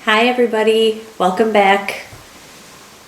Hi everybody, welcome back.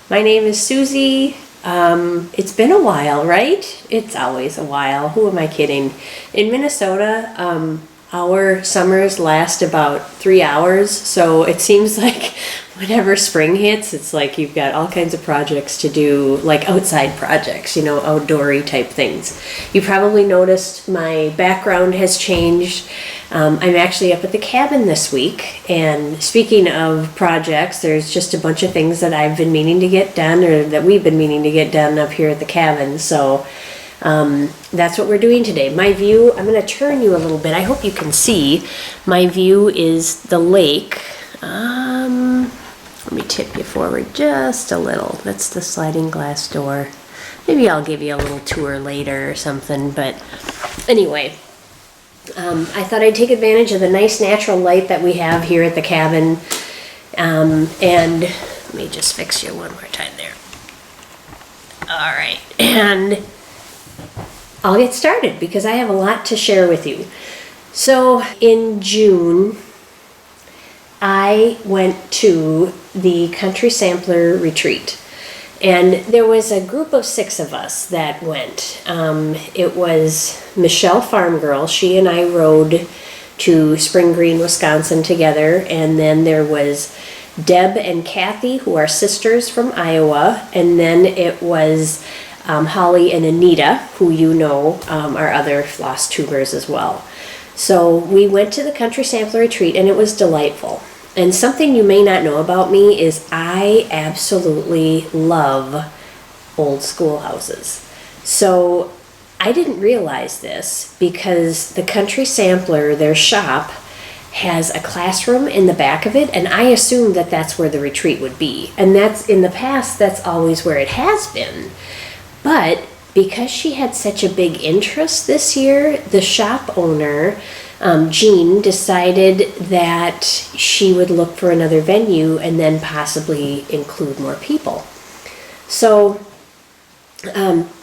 My name is Susie. It's been a while, right? It's always a while. Who am I kidding? In Minnesota, our summers last about 3 hours, so it seems like whenever spring hits, it's like you've got all kinds of projects to do, like outside projects, outdoory type things. You probably noticed my background has changed. I'm actually up at the cabin this week, and speaking of projects, there's just a bunch of things that I've been meaning to get done, or that we've been meaning to get done up here at the cabin, so that's what we're doing today. My view, I'm going to turn you a little bit. I hope you can see. My view is the lake. Let me tip you forward just a little. That's the sliding glass door. Maybe I'll give you a little tour later or something, but anyway, I thought I'd take advantage of the nice natural light that we have here at the cabin, and let me just fix you one more time there. All right, and I'll get started because I have a lot to share with you. So in June, I went to the Country Sampler Retreat, and there was a group of 6 of us that went. It was Michelle Farmgirl. She and I rode to Spring Green, Wisconsin together, and then there was Deb and Kathy, who are sisters from Iowa, and then it was Holly and Anita, who are other FlossTubers as well. So we went to the Country Sampler Retreat, and it was delightful. And something you may not know about me is I absolutely love old schoolhouses. So I didn't realize this because the Country Sampler, their shop, has a classroom in the back of it, and I assumed that that's where the retreat would be. And that's, in the past, that's always where it has been. But because she had such a big interest this year, the shop owner, Jean, decided that she would look for another venue and then possibly include more people. So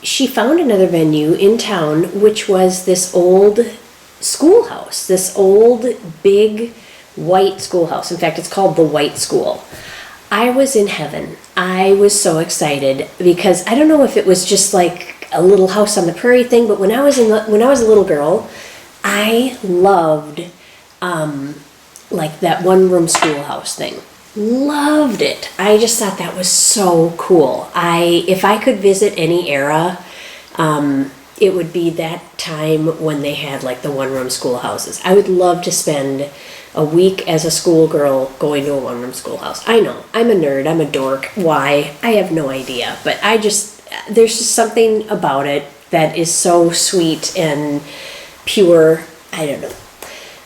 she found another venue in town, which was this old schoolhouse, this old big white schoolhouse. In fact, it's called the White School. I was in heaven. I was so excited because I don't know if it was just like a little house on the prairie thing, but when I was a little girl, I loved like that one-room schoolhouse thing. Loved it. I just thought that was so cool. If I could visit any era, it would be that time when they had like the one-room schoolhouses. I would love to spend a week as a schoolgirl going to a one-room schoolhouse. I know, I'm a nerd, I'm a dork. Why? I have no idea. But there's just something about it that is so sweet and pure. I don't know.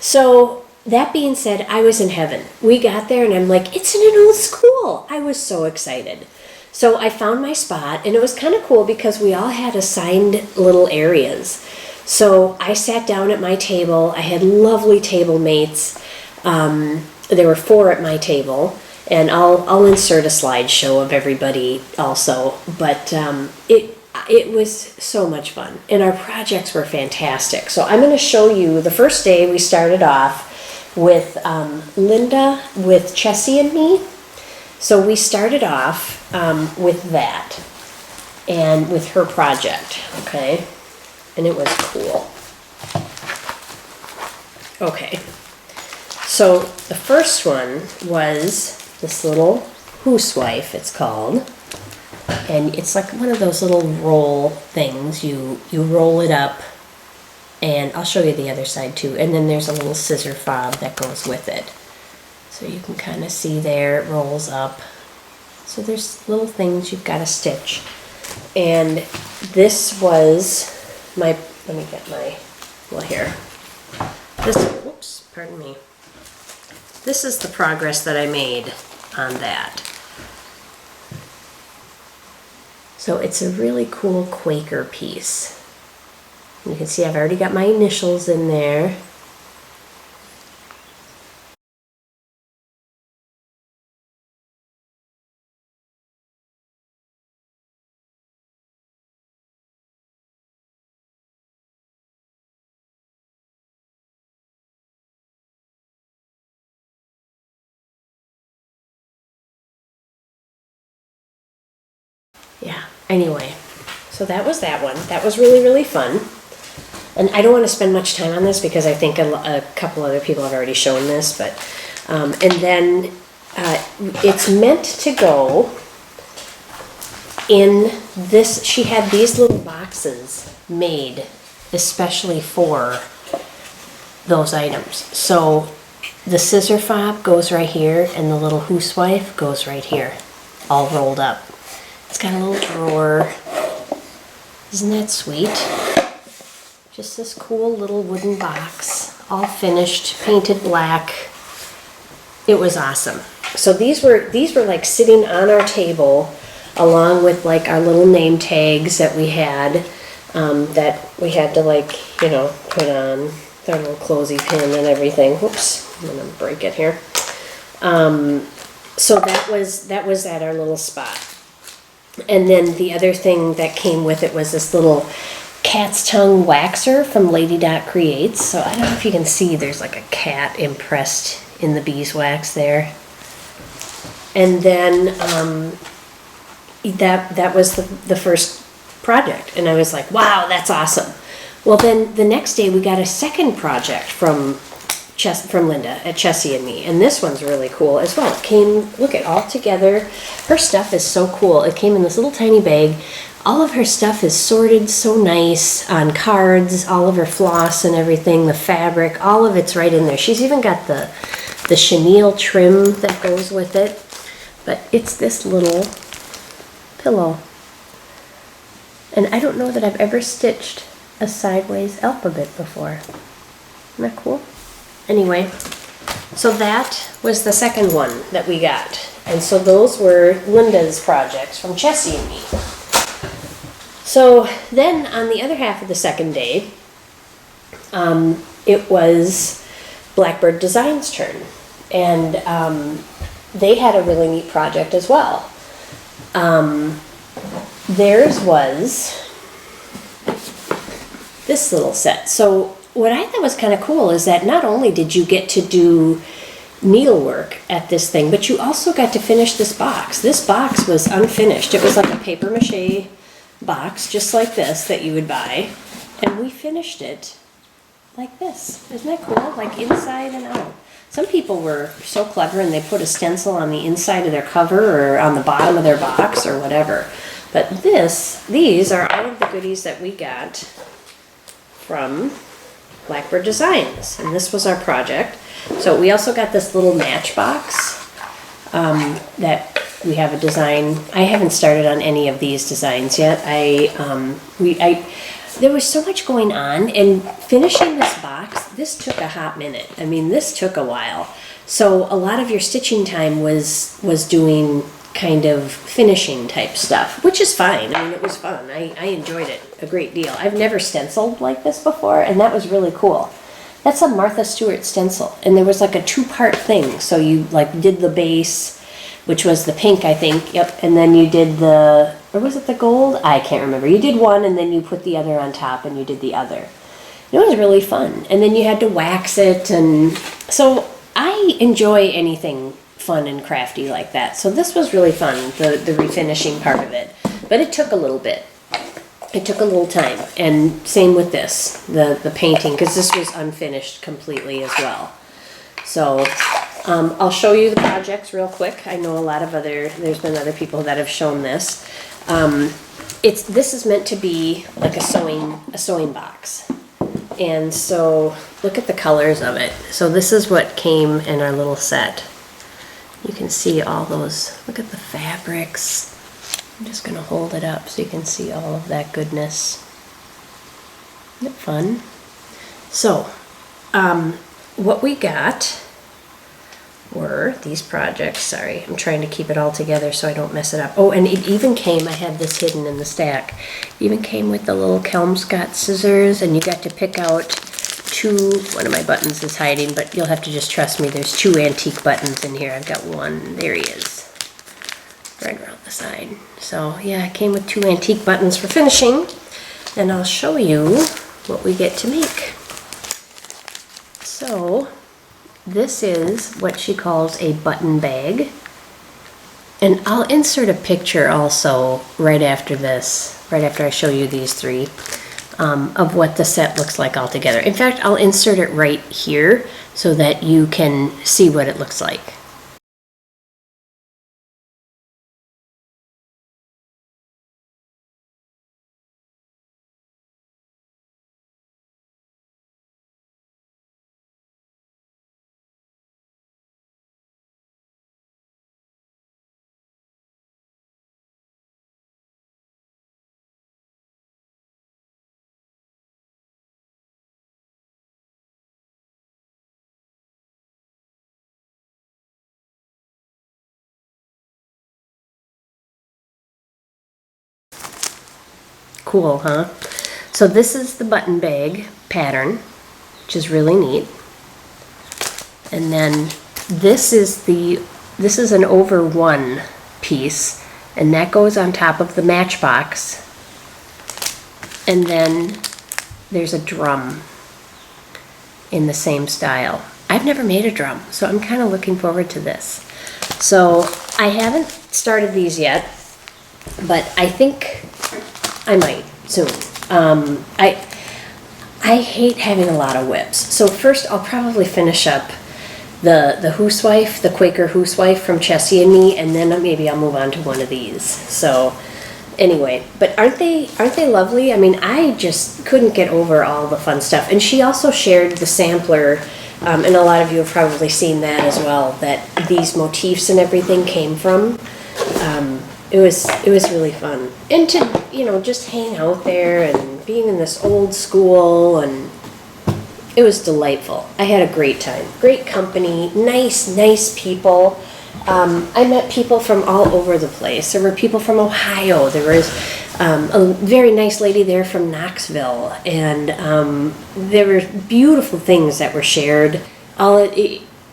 So that being said, I was in heaven. We got there and I'm like, it's in an old school. I was so excited. So I found my spot, and it was kind of cool because we all had assigned little areas. So I sat down at my table. I had lovely table mates. There were 4 at my table, and I'll insert a slideshow of everybody also. But it was so much fun, and our projects were fantastic. So I'm going to show you the first day. We started off with Lynda with Chessie and me. So we started off with that and with her project, okay? And it was cool. Okay, so the first one was this little housewife, it's called. And it's like one of those little roll things. You roll it up, and I'll show you the other side too. And then there's a little scissor fob that goes with it. So you can kind of see there, it rolls up. So there's little things you've got to stitch. And this was let me get my, here. Whoops, pardon me. This is the progress that I made on that. So it's a really cool Quaker piece. You can see I've already got my initials in there. anyway, so that was that one. That was really, really fun. And I don't want to spend much time on this because I think a couple other people have already shown this, but, and then it's meant to go in this, she had these little boxes made especially for those items. So the scissor fob goes right here and the little housewife goes right here, all rolled up. It's got a little drawer. Isn't that sweet? Just this cool little wooden box, all finished, painted black. It was awesome. So these were like sitting on our table along with like our little name tags that we had to like, you know, put on their little closey pin and everything. Whoops, I'm gonna break it here. So that was at our little spot. And then the other thing that came with it was this little cat's tongue waxer from Lady Creates. So I don't know if you can see, there's like a cat impressed in the beeswax there. And then that was the first project, and I was like, wow, that's awesome. Well, then the next day we got a second project from Lynda at Chessie and Me, and this one's really cool as well. It came, look at, all together. Her stuff is so cool. It came in this little tiny bag. All of her stuff is sorted so nice on cards, all of her floss and everything, the fabric, all of it's right in there. She's even got the chenille trim that goes with it. But it's this little pillow. And I don't know that I've ever stitched a sideways alphabet before. Isn't that cool? Anyway, so that was the second one that we got. And so those were Lynda's projects from Chessie and Me. So then on the other half of the second day, it was Blackbird Designs' turn. And they had a really neat project as well. Theirs was this little set. So what I thought was kind of cool is that not only did you get to do needlework at this thing, but you also got to finish this box. This box was unfinished. It was like a paper mache box, just like this, that you would buy. And we finished it like this. Isn't that cool? Like inside and out. Some people were so clever and they put a stencil on the inside of their cover or on the bottom of their box or whatever. But these are all of the goodies that we got from Blackbird Designs. And this was our project. So we also got this little matchbox that we have a design. I haven't started on any of these designs yet. There was so much going on, and finishing this box, this took a hot minute. I mean, this took a while. So a lot of your stitching time was doing kind of finishing type stuff, which is fine. I mean, it was fun. I enjoyed it a great deal. I've never stenciled like this before, and that was really cool. That's a Martha Stewart stencil, and there was like a two-part thing. So you like did the base, which was the pink, I think, yep, and then you did the, or was it the gold? I can't remember. You did one, and then you put the other on top, and you did the other. It was really fun. And then you had to wax it, and so I enjoy anything fun and crafty like that. So this was really fun, the refinishing part of it. But it took a little bit. It took a little time. And same with this, the painting, because this was unfinished completely as well. So I'll show you the projects real quick. I know a lot of there's been other people that have shown this. This is meant to be like a sewing box. And so look at the colors of it. So this is what came in our little set. You can see all those, look at the fabrics. I'm just gonna hold it up so you can see all of that goodness. Isn't it fun? So, what we got were these projects. Sorry, I'm trying to keep it all together so I don't mess it up. Oh, and it even came, I had this hidden in the stack, even came with the little Kelmscott scissors, and you got to pick out one of my buttons is hiding, but you'll have to just trust me, there's 2 antique buttons in here. I've got one, there he is, right around the side. So yeah, it came with 2 antique buttons for finishing, and I'll show you what we get to make. So this is what she calls a button bag, And I'll insert a picture also right after this, right after I show you these three, of what the set looks like all together. In fact, I'll insert it right here so that you can see what it looks like. Cool, huh? So this is the button bag pattern, which is really neat. And then this is an over one piece, and that goes on top of the matchbox. And then there's a drum in the same style. I've never made a drum, so I'm kind of looking forward to this. So I haven't started these yet, but I think I might soon. I hate having a lot of whips. So first I'll probably finish up the housewife, the Quaker housewife from Chessie and Me, and then maybe I'll move on to one of these. So anyway, but aren't they lovely? I mean, I just couldn't get over all the fun stuff. And she also shared the sampler, and a lot of you have probably seen that as well, that these motifs and everything came from. It was really fun. And to, just hang out there and being in this old school, and it was delightful. I had a great time. Great company, nice people. I met people from all over the place. There were people from Ohio. There was a very nice lady there from Knoxville. And there were beautiful things that were shared. I'll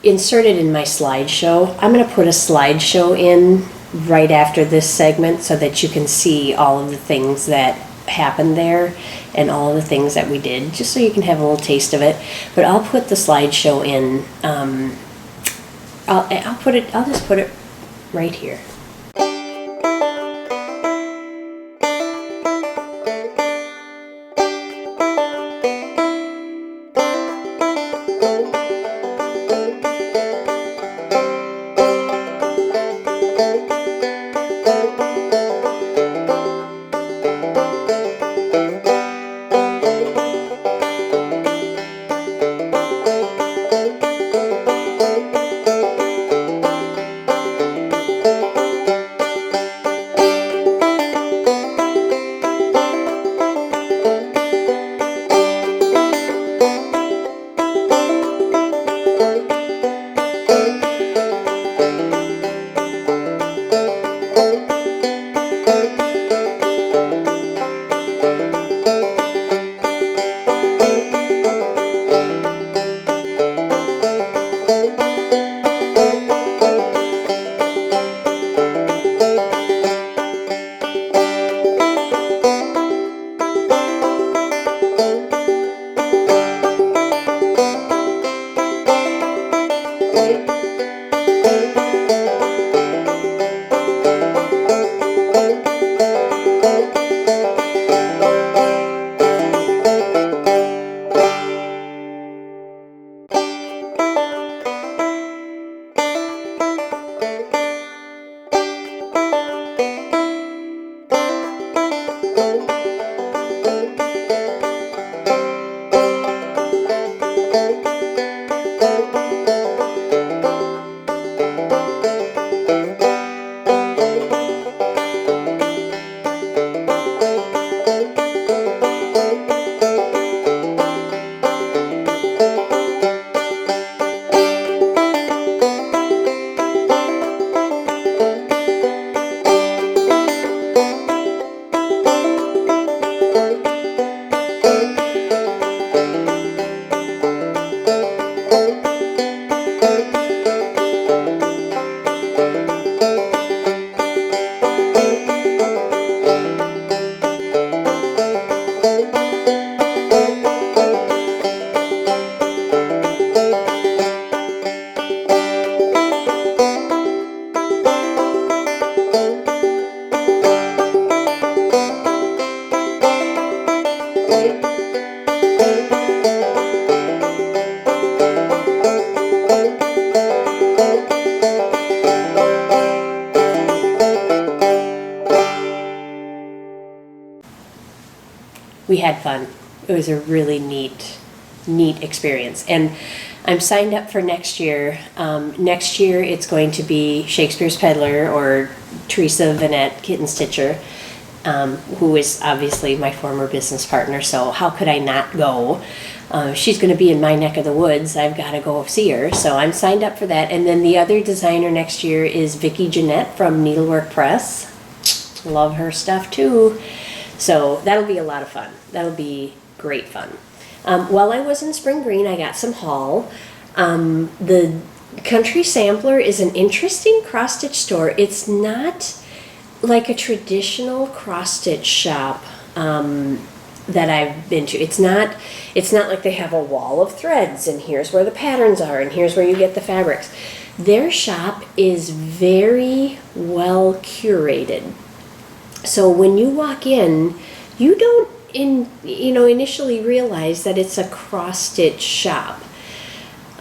insert it in my slideshow. I'm going to put a slideshow in right after this segment so that you can see all of the things that happened there and all of the things that we did, just so you can have a little taste of it. But I'll put the slideshow in. I'll just put it right here. we had fun. It was a really neat experience. And I'm signed up for next year. Next year it's going to be Shakespeare's Peddler, or Theresa Venette, KittenStitcher, who is obviously my former business partner, so how could I not go? She's going to be in my neck of the woods. I've got to go see her, so I'm signed up for that. And then the other designer next year is Vicki Jeanette from Needlework Press. Love her stuff too. So that'll be a lot of fun. That'll be great fun. While I was in Spring Green, I got some haul. The Country Sampler is an interesting cross-stitch store. It's not like a traditional cross-stitch shop that I've been to. It's not like they have a wall of threads and here's where the patterns are and here's where you get the fabrics. Their shop is very well curated. So when you walk in, you don't initially realize that it's a cross-stitch shop.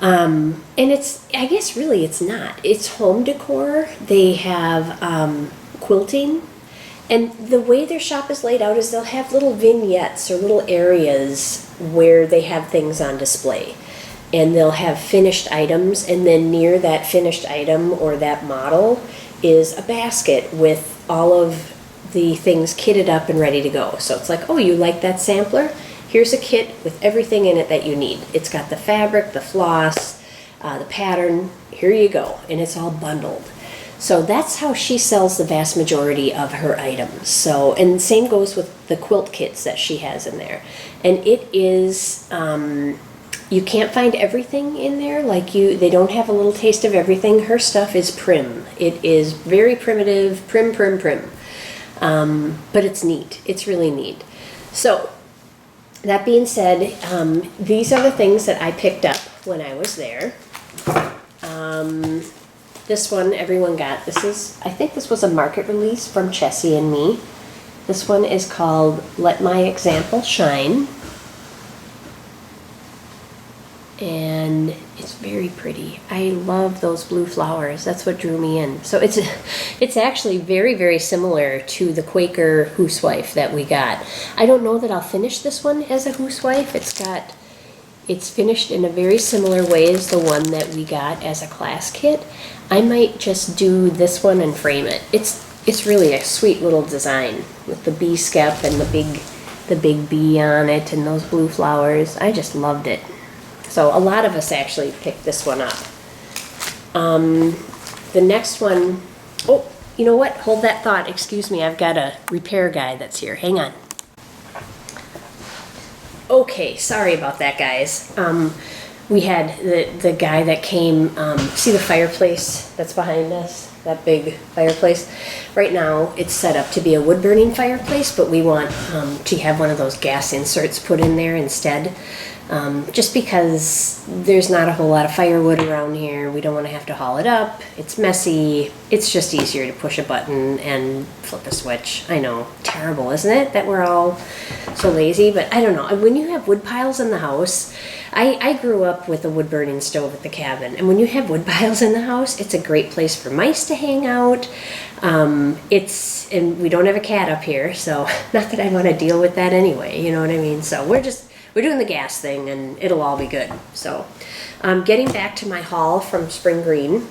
And I guess really it's not. It's home decor. They have quilting. And the way their shop is laid out is they'll have little vignettes or little areas where they have things on display. And they'll have finished items, and then near that finished item or that model is a basket with all of the things kitted up and ready to go. So it's like, oh, you like that sampler? Here's a kit with everything in it that you need. It's got the fabric, the floss, the pattern. Here you go. And it's all bundled. So that's how she sells the vast majority of her items. So, and same goes with the quilt kits that she has in there. And it is, you can't find everything in there. They don't have a little taste of everything. Her stuff is prim. It is very primitive, prim. But it's neat. It's really neat. So, that being said, these are the things that I picked up when I was there. This one everyone got. I think this was a market release from Chessie and me. This one is called Let My Example Shine. And it's very pretty. I love those blue flowers. That's what drew me in. So it's actually very, very similar to the Quaker Housewife that we got. I don't know that I'll finish this one as a housewife. It's finished in a very similar way as the one that we got as a class kit. I might just do this one and frame it. It's really a sweet little design with the bee skep and the big bee on it and those blue flowers. I just loved it. So a lot of us actually picked this one up. The next one, oh, you know what? Hold that thought. Excuse me, I've got a repair guy that's here. Hang on. Okay, sorry about that, guys. We had the guy that came, see the fireplace that's behind us? That big fireplace? Right now, it's set up to be a wood-burning fireplace, but we want to have one of those gas inserts put in there instead. Just because there's not a whole lot of firewood around here. We don't want to have to haul it up. It's messy. It's just easier to push a button and flip a switch. I know, terrible, isn't it? That we're all so lazy, but I don't know. When you have wood piles in the house, I grew up with a wood burning stove at the cabin, and when you have wood piles in the house, it's a great place for mice to hang out. And we don't have a cat up here, so not that I want to deal with that anyway, you know what I mean? So we're doing the gas thing, and it'll all be good. So, getting back to my haul from Spring Green,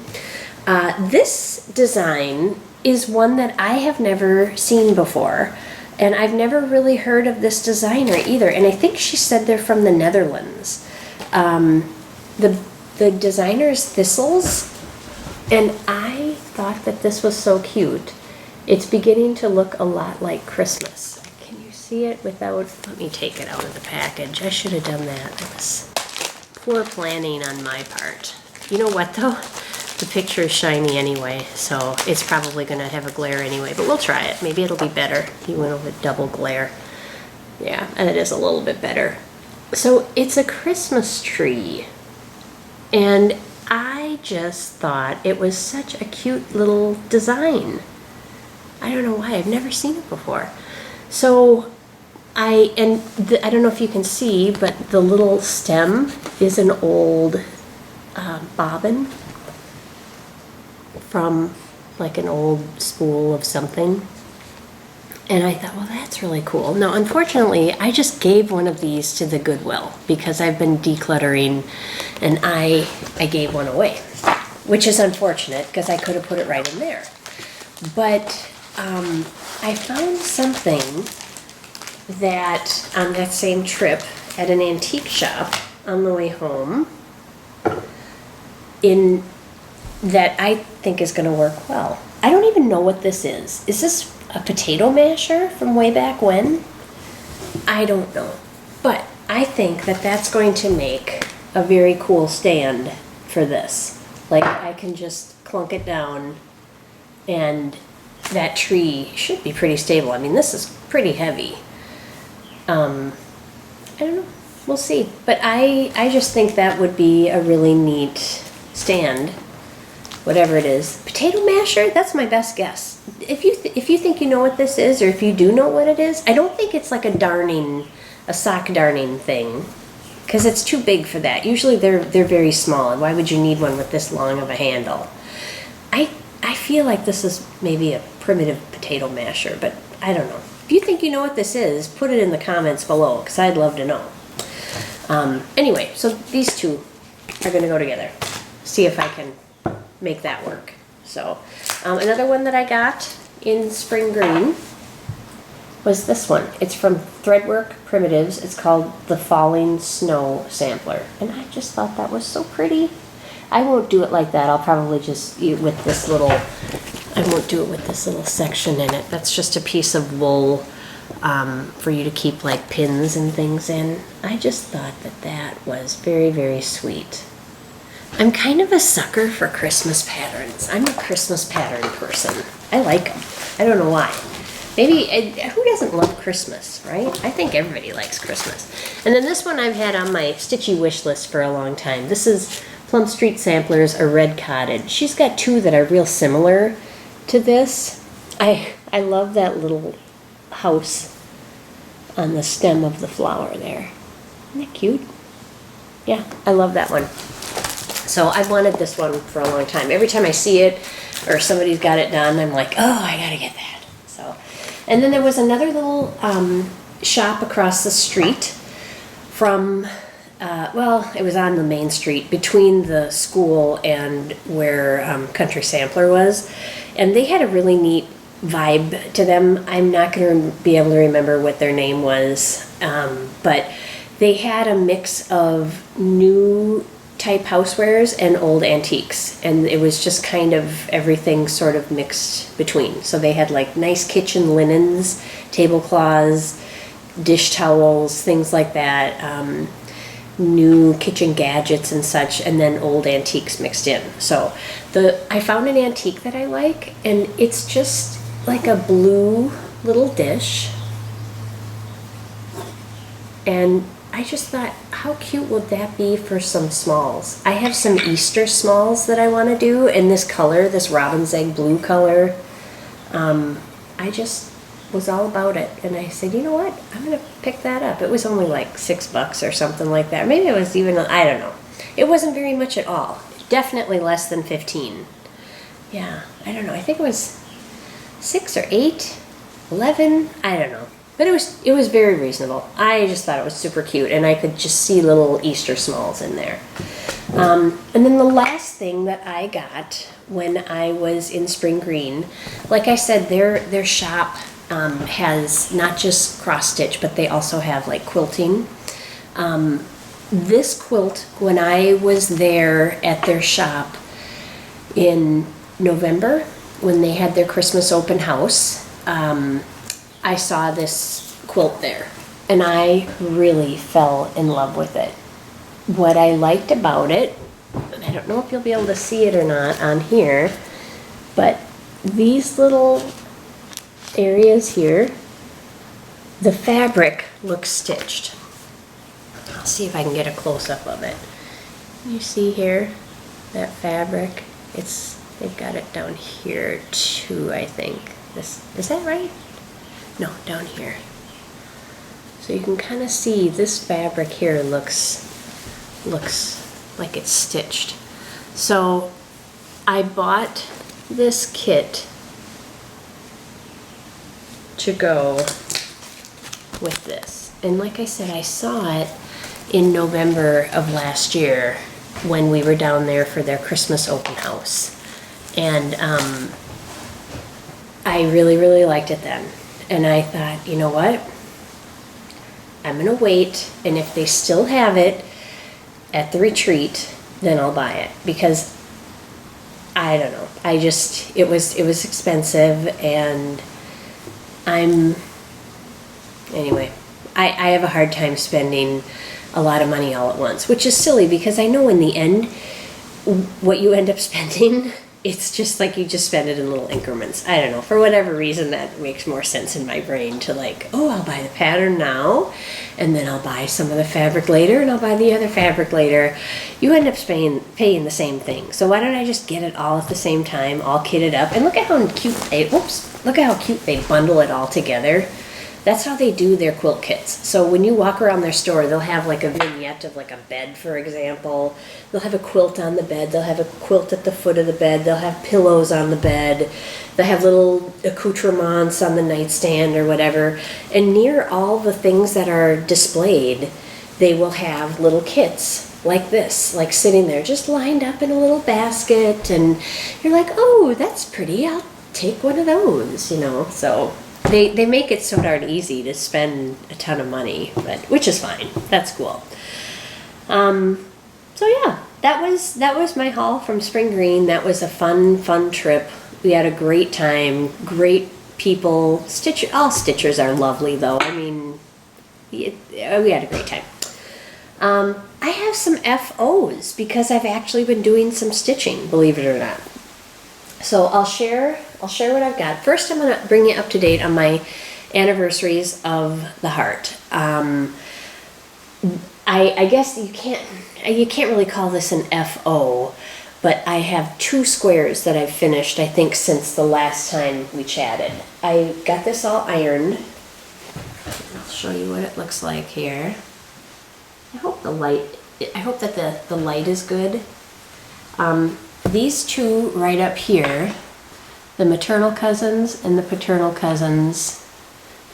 this design is one that I have never seen before, and I've never really heard of this designer either. And I think she said they're from the Netherlands. The designer's Thistles, and I thought that this was so cute. It's beginning to look a lot like Christmas. See it without, let me take it out of the package. I should have done that. That was poor planning on my part. You know what though? The picture is shiny anyway, so it's probably going to have a glare anyway, but we'll try it. Maybe it'll be better. He went with double glare. Yeah, and it is a little bit better. So it's a Christmas tree, and I just thought it was such a cute little design. I don't know why. I've never seen it before. So I don't know if you can see, but the little stem is an old bobbin from like an old spool of something. And I thought, well, that's really cool. Now, unfortunately, I just gave one of these to the Goodwill because I've been decluttering, and I gave one away, which is unfortunate because I could have put it right in there. But I found something that on that same trip at an antique shop on the way home in that I think is going to work well. I don't even know what this is. Is this a potato masher from way back when? I don't know. But I think that that's going to make a very cool stand for this. Like, I can just clunk it down and that tree should be pretty stable. I mean, this is pretty heavy. I don't know. We'll see. But I just think that would be a really neat stand. Whatever it is. Potato masher? That's my best guess. If you think you know what this is, or if you do know what it is, I don't think it's like a sock darning thing, because it's too big for that. Usually they're very small, and why would you need one with this long of a handle? I feel like this is maybe a primitive potato masher, but I don't know. If you think you know what this is, put it in the comments below, because I'd love to know. Anyway, so these two are going to go together. See if I can make that work. So another one that I got in spring green was this one. It's from Threadwork Primitives. It's called the Falling Snow Sampler, and I just thought that was so pretty. I won't do it like that. I'll probably just with this little, I won't do it with this little section in it. That's just a piece of wool for you to keep like pins and things in. I just thought that that was very, very sweet. I'm kind of a sucker for Christmas patterns. I'm a Christmas pattern person. I like them. I don't know why. Maybe, who doesn't love Christmas, right? I think everybody likes Christmas. And then this one I've had on my stitchy wish list for a long time. This is Plum Street Samplers, a red cottage. She's got two that are real similar to this. I love that little house on the stem of the flower there. Isn't that cute? Yeah, I love that one. So I've wanted this one for a long time. Every time I see it or somebody's got it done, I'm like, oh, I gotta get that. So, and then there was another little shop across the street from, well, it was on the main street between the school and where Country Sampler was. And they had a really neat vibe to them. I'm not going to be able to remember what their name was, but they had a mix of new type housewares and old antiques, and it was just kind of everything sort of mixed between. So they had like nice kitchen linens, tablecloths, dish towels, things like that, new kitchen gadgets and such, and then old antiques mixed in. So I found an antique that I like, and it's just like a blue little dish, and I just thought, how cute would that be for some smalls? I have some Easter smalls that I want to do in this color, this robin's egg blue color. I just was all about it, and I said, you know what? I'm going to pick that up. It was only like $6 or something like that. Maybe it was even, I don't know. It wasn't very much at all. Definitely less than 15. Yeah, I don't know. I think it was 6 or 8, 11, I don't know. But it was very reasonable. I just thought it was super cute, and I could just see little Easter smalls in there. And then the last thing that I got when I was in Spring Green, like I said, their shop has not just cross stitch, but they also have like quilting. This quilt, when I was there at their shop in November, when they had their Christmas open house, I saw this quilt there, and I really fell in love with it. What I liked about it, and I don't know if you'll be able to see it or not on here, but these little areas here, the fabric looks stitched. I'll see if I can get a close-up of it. You see here, that fabric? They've got it down here too, I think. Is that right? No, down here. So you can kind of see this fabric here looks like it's stitched. So I bought this kit to go with this. And like I said, I saw it in November of last year when we were down there for their Christmas open house. And I really, really liked it then. And I thought, you know what? I'm gonna wait, and if they still have it at the retreat, then I'll buy it. Because I don't know. It was expensive, and anyway, I have a hard time spending a lot of money all at once, which is silly because I know in the end what you end up spending, it's just like you just spend it in little increments. I don't know, for whatever reason that makes more sense in my brain to like, oh, I'll buy the pattern now, and then I'll buy some of the fabric later, and I'll buy the other fabric later. You end up paying the same thing. So why don't I just get it all at the same time, all kitted up? And look at how cute they bundle it all together. That's how they do their quilt kits. So when you walk around their store, they'll have like a vignette of like a bed, for example. They'll have a quilt on the bed. They'll have a quilt at the foot of the bed. They'll have pillows on the bed. They'll have little accoutrements on the nightstand or whatever. And near all the things that are displayed, they will have little kits like this, like sitting there just lined up in a little basket. And you're like, oh, that's pretty. I'll take one of those, you know. So They make it so darn easy to spend a ton of money, which is fine. That's cool. So yeah, that was my haul from Spring Green. That was a fun trip. We had a great time. Great people. All stitchers are lovely, though. I mean, we had a great time. I have some FOs because I've actually been doing some stitching, believe it or not. So I'll share what I've got. First, I'm going to bring you up to date on my anniversaries of the heart. I guess you can't really call this an FO, but I have 2 squares that I've finished, I think, since the last time we chatted. I got this all ironed. I'll show you what it looks like here. I hope that the light is good. These 2 right up here, the maternal cousins and the paternal cousins,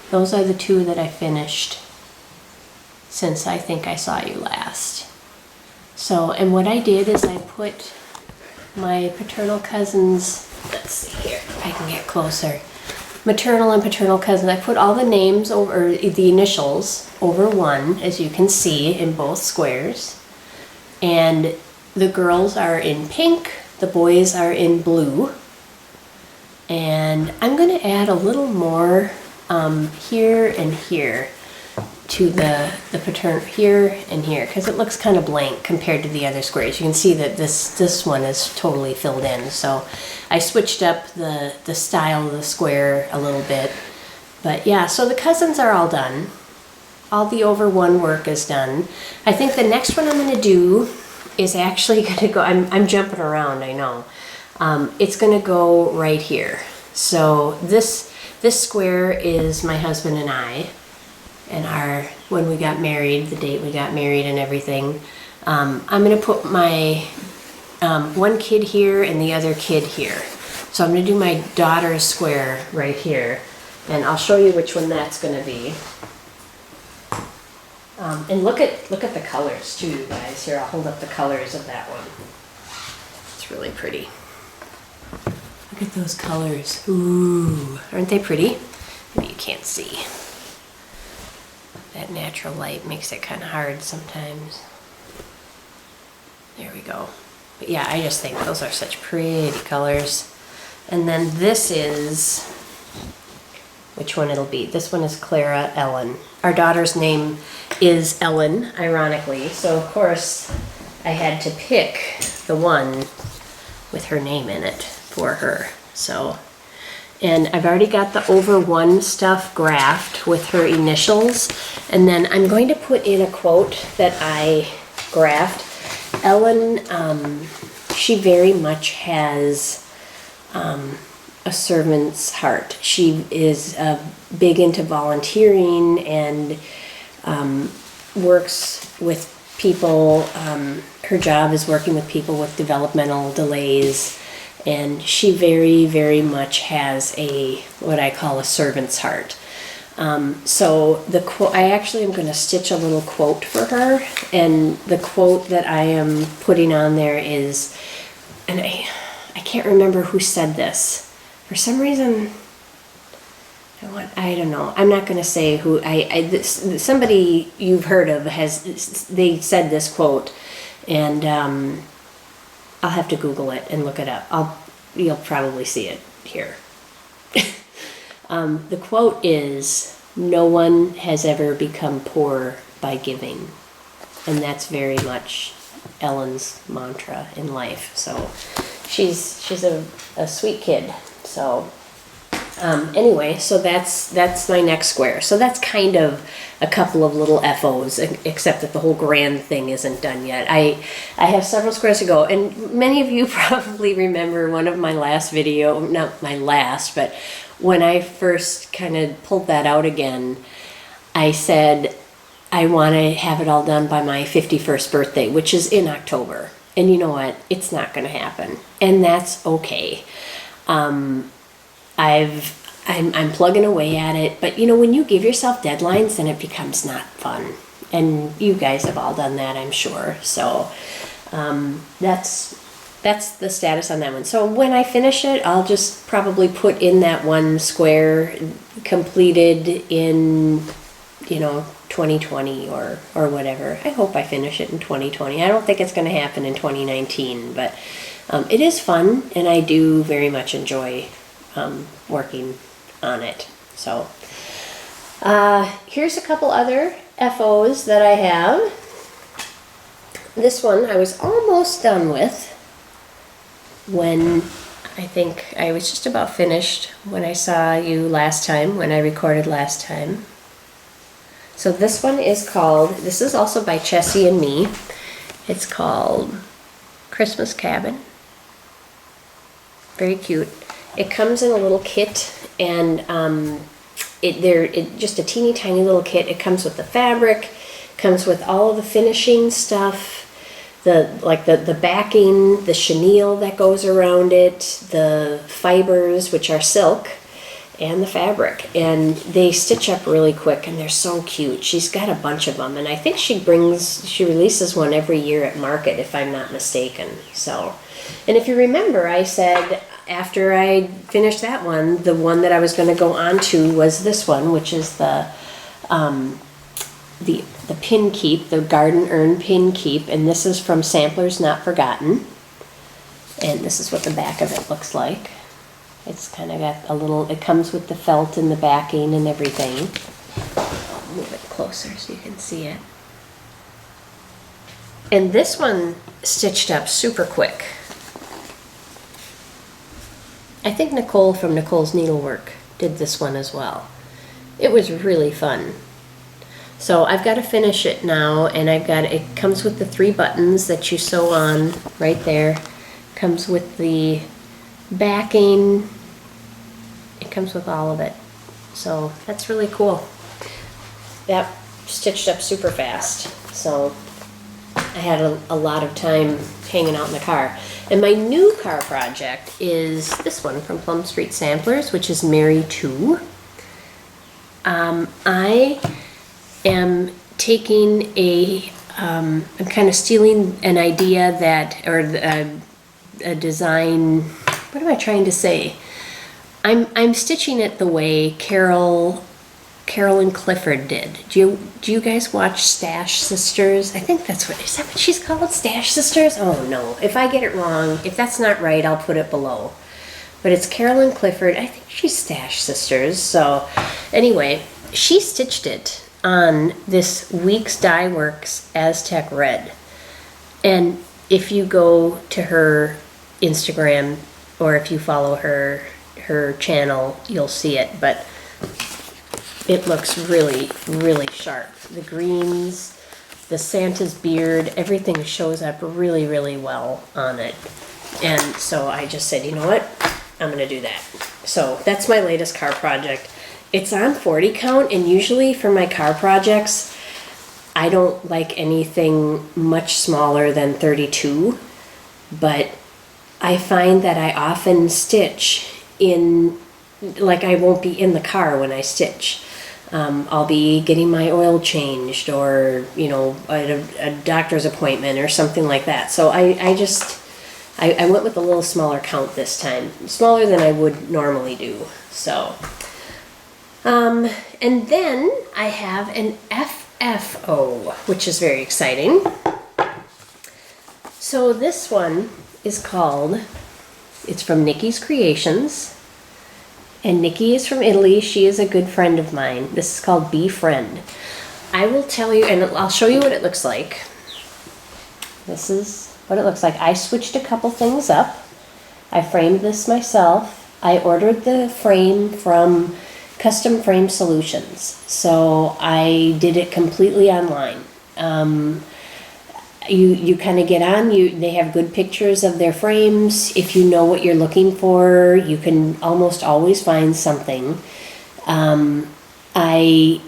those are the 2 that I finished since I think I saw you last. So, and what I did is I put my paternal cousins, let's see here, if I can get closer. Maternal and paternal cousins, I put all the names over, the initials over one, as you can see in both squares. And the girls are in pink, the boys are in blue. And I'm going to add a little more here and here to the paternal, here and here, because it looks kind of blank compared to the other squares. You can see that this one is totally filled in. So I switched up the style of the square a little bit. But yeah, so the cousins are all done. All the over one work is done. I think the next one I'm going to do is actually going to go, I'm jumping around, I know. It's going to go right here. So this square is my husband and I, and when we got married, the date we got married and everything. I'm going to put my one kid here and the other kid here. So I'm going to do my daughter's square right here, and I'll show you which one that's going to be. And look at the colors too, you guys. Here, I'll hold up the colors of that one. It's really pretty. Look at those colors. Ooh, aren't they pretty? Maybe you can't see. That natural light makes it kind of hard sometimes. There we go. But yeah, I just think those are such pretty colors. And then this is, which one it'll be. This one is Clara Ellen. Our daughter's name is Ellen, ironically. So of course I had to pick the one with her name in it for her. So, and I've already got the over one stuff graphed with her initials. And then I'm going to put in a quote that I graphed. Ellen, she very much has a servant's heart. She is big into volunteering and works with people. Her job is working with people with developmental delays, And she very, very much has what I call a servant's heart. So the quote, I actually am going to stitch a little quote for her, and the quote that I am putting on there is, and I can't remember who said this. For some reason, I don't know. I'm not going to say who. Somebody you've heard of they said this quote, and I'll have to Google it and look it up. You'll probably see it here. The quote is, "No one has ever become poor by giving." And that's very much Ellen's mantra in life. So she's a sweet kid. So anyway, so that's my next square. So that's kind of a couple of little FOs, except that the whole grand thing isn't done yet. I have several squares to go, and many of you probably remember one of my last video, not my last, but when I first kind of pulled that out again, I said I want to have it all done by my 51st birthday, which is in October. And you know what? It's not going to happen, and that's okay. I'm plugging away at it, but you know, when you give yourself deadlines, then it becomes not fun. And you guys have all done that, I'm sure. So that's the status on that one. So when I finish it, I'll just probably put in that one square completed in, 2020 or whatever. I hope I finish it in 2020. I don't think it's going to happen in 2019, but it is fun, and I do very much enjoy working on it. So here's a couple other FOs that I have. This one I was almost done with when I think I was just about finished when I saw you last time, when I recorded last time. So this one is called, this is also by Chessie and me. It's called Christmas Cabin. Very cute. It comes in a little kit, and just a teeny tiny little kit. It comes with the fabric, comes with all of the finishing stuff, the backing, the chenille that goes around it, the fibers, which are silk, and the fabric. And they stitch up really quick, and they're so cute. She's got a bunch of them, and I think she releases one every year at market, if I'm not mistaken. So, and if you remember, I said after I finished that one, the one that I was going to go on to was this one, which is the pin keep, the Garden Urn pin keep, and this is from Samplers Not Forgotten. And this is what the back of it looks like. It's kind of got a little, it comes with the felt and the backing and everything. I'll move it closer so you can see it. And this one stitched up super quick. I think Nicole from Nicole's Needlework did this one as well. It was really fun. So I've got to finish it now, and it comes with the 3 buttons that you sew on right there. Comes with the backing. It comes with all of it. So that's really cool. That stitched up super fast. So I had a lot of time hanging out in the car. And my new car project is this one from Plum Street Samplers, which is Mary 2. I am taking I'm kind of stealing an idea or a design, what am I trying to say? I'm stitching it the way Carolyn Clifford did. Do you guys watch Stash Sisters? I think is that what she's called? Stash Sisters? Oh no, if I get it wrong, if that's not right, I'll put it below. But it's Carolyn Clifford. I think she's Stash Sisters. So anyway, she stitched it on this Weeks Dye Works Aztec Red. And if you go to her Instagram, or if you follow her channel, you'll see it. But it looks really, really sharp. The greens, the Santa's beard, everything shows up really, really well on it. And so I just said, you know what? I'm going to do that. So that's my latest car project. It's on 40 count, and usually for my car projects, I don't like anything much smaller than 32. But I find that I often stitch in, like I won't be in the car when I stitch. I'll be getting my oil changed or, you know, at a doctor's appointment or something like that. So I went with a little smaller count this time, smaller than I would normally do. So, and then I have an FFO, which is very exciting. So this one is called, it's from Nikyscreations. And Nikki is from Italy. She is a good friend of mine. This is called Befriend. I will tell you, and I'll show you what it looks like. This is what it looks like. I switched a couple things up. I framed this myself. I ordered the frame from Custom Frame Solutions. So I did it completely online. You kind of get on, they have good pictures of their frames. If you know what you're looking for, you can almost always find something. I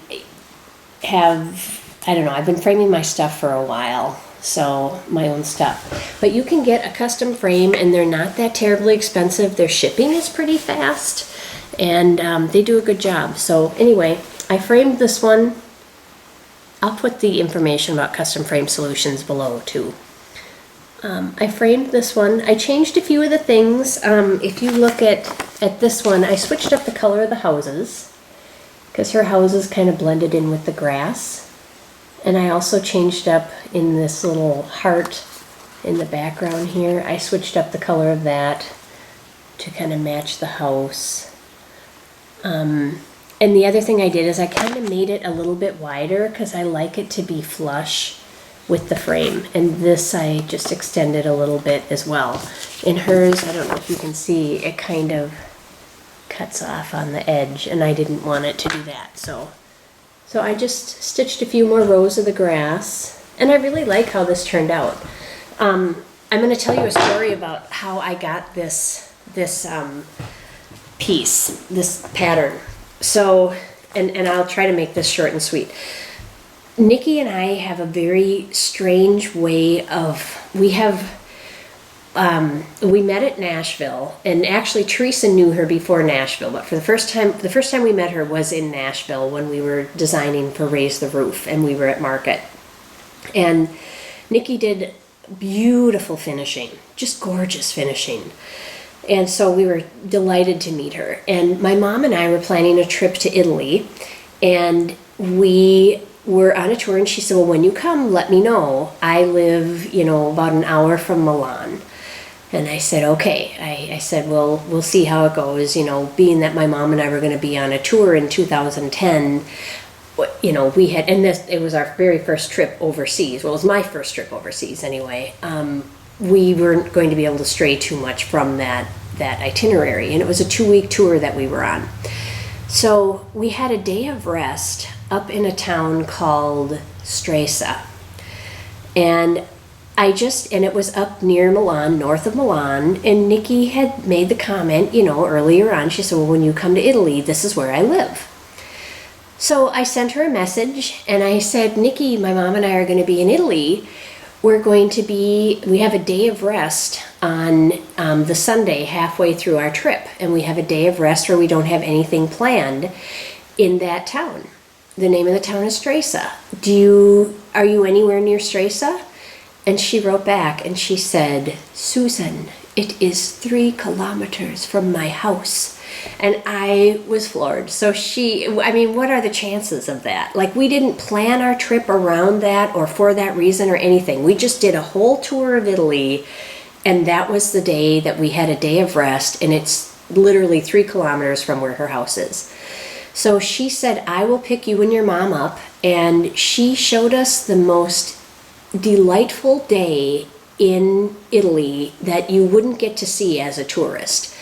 don't know, I've been framing my stuff for a while, so my own stuff. But you can get a custom frame and they're not that terribly expensive. Their shipping is pretty fast and they do a good job. So anyway, I framed this one. I'll put the information about Custom Frame Solutions below too. I framed this one. I changed a few of the things. If you look at this one, I switched up the color of the houses because her houses kind of blended in with the grass. And I also changed up in this little heart in the background here. I switched up the color of that to kind of match the house. And the other thing I did is I kind of made it a little bit wider because I like it to be flush with the frame. And this I just extended a little bit as well. In hers, I don't know if you can see, it kind of cuts off on the edge and I didn't want it to do that. So I just stitched a few more rows of the grass and I really like how this turned out. I'm going to tell you a story about how I got this piece, this pattern. So, and I'll try to make this short and sweet. Nikki and I have a very strange way of, we met at Nashville, and actually Theresa knew her before Nashville, but for the first time we met her was in Nashville when we were designing for Raise the Roof, and we were at Market. And Nikki did beautiful finishing, just gorgeous finishing. And so we were delighted to meet her. And my mom and I were planning a trip to Italy. And we were on a tour and she said, well, when you come, let me know. I live, you know, about an hour from Milan. And I said, okay. I said, well, we'll see how it goes. You know, being that my mom and I were going to be on a tour in 2010, you know, we had, and it was our very first trip overseas. Well, it was my first trip overseas anyway. We weren't going to be able to stray too much from that itinerary, and it was a 2-week tour that we were on. So we had a day of rest up in a town called Stresa, and it was up near Milan, north of Milan, and Nikki had made the comment, you know, earlier on, she said, well, when you come to Italy, this is where I live. So I sent her a message and I said, Nikki, my mom and I are going to be in Italy. We have a day of rest on the Sunday halfway through our trip, and we have a day of rest where we don't have anything planned in that town. The name of the town is Stresa. Are you anywhere near Stresa? And she wrote back and she said, Susan, it is 3 kilometers from my house. And I was floored. So what are the chances of that? Like, we didn't plan our trip around that or for that reason or anything. We just did a whole tour of Italy, and that was the day that we had a day of rest, and it's literally 3 kilometers from where her house is. So she said, I will pick you and your mom up, and she showed us the most delightful day in Italy that you wouldn't get to see as a tourist.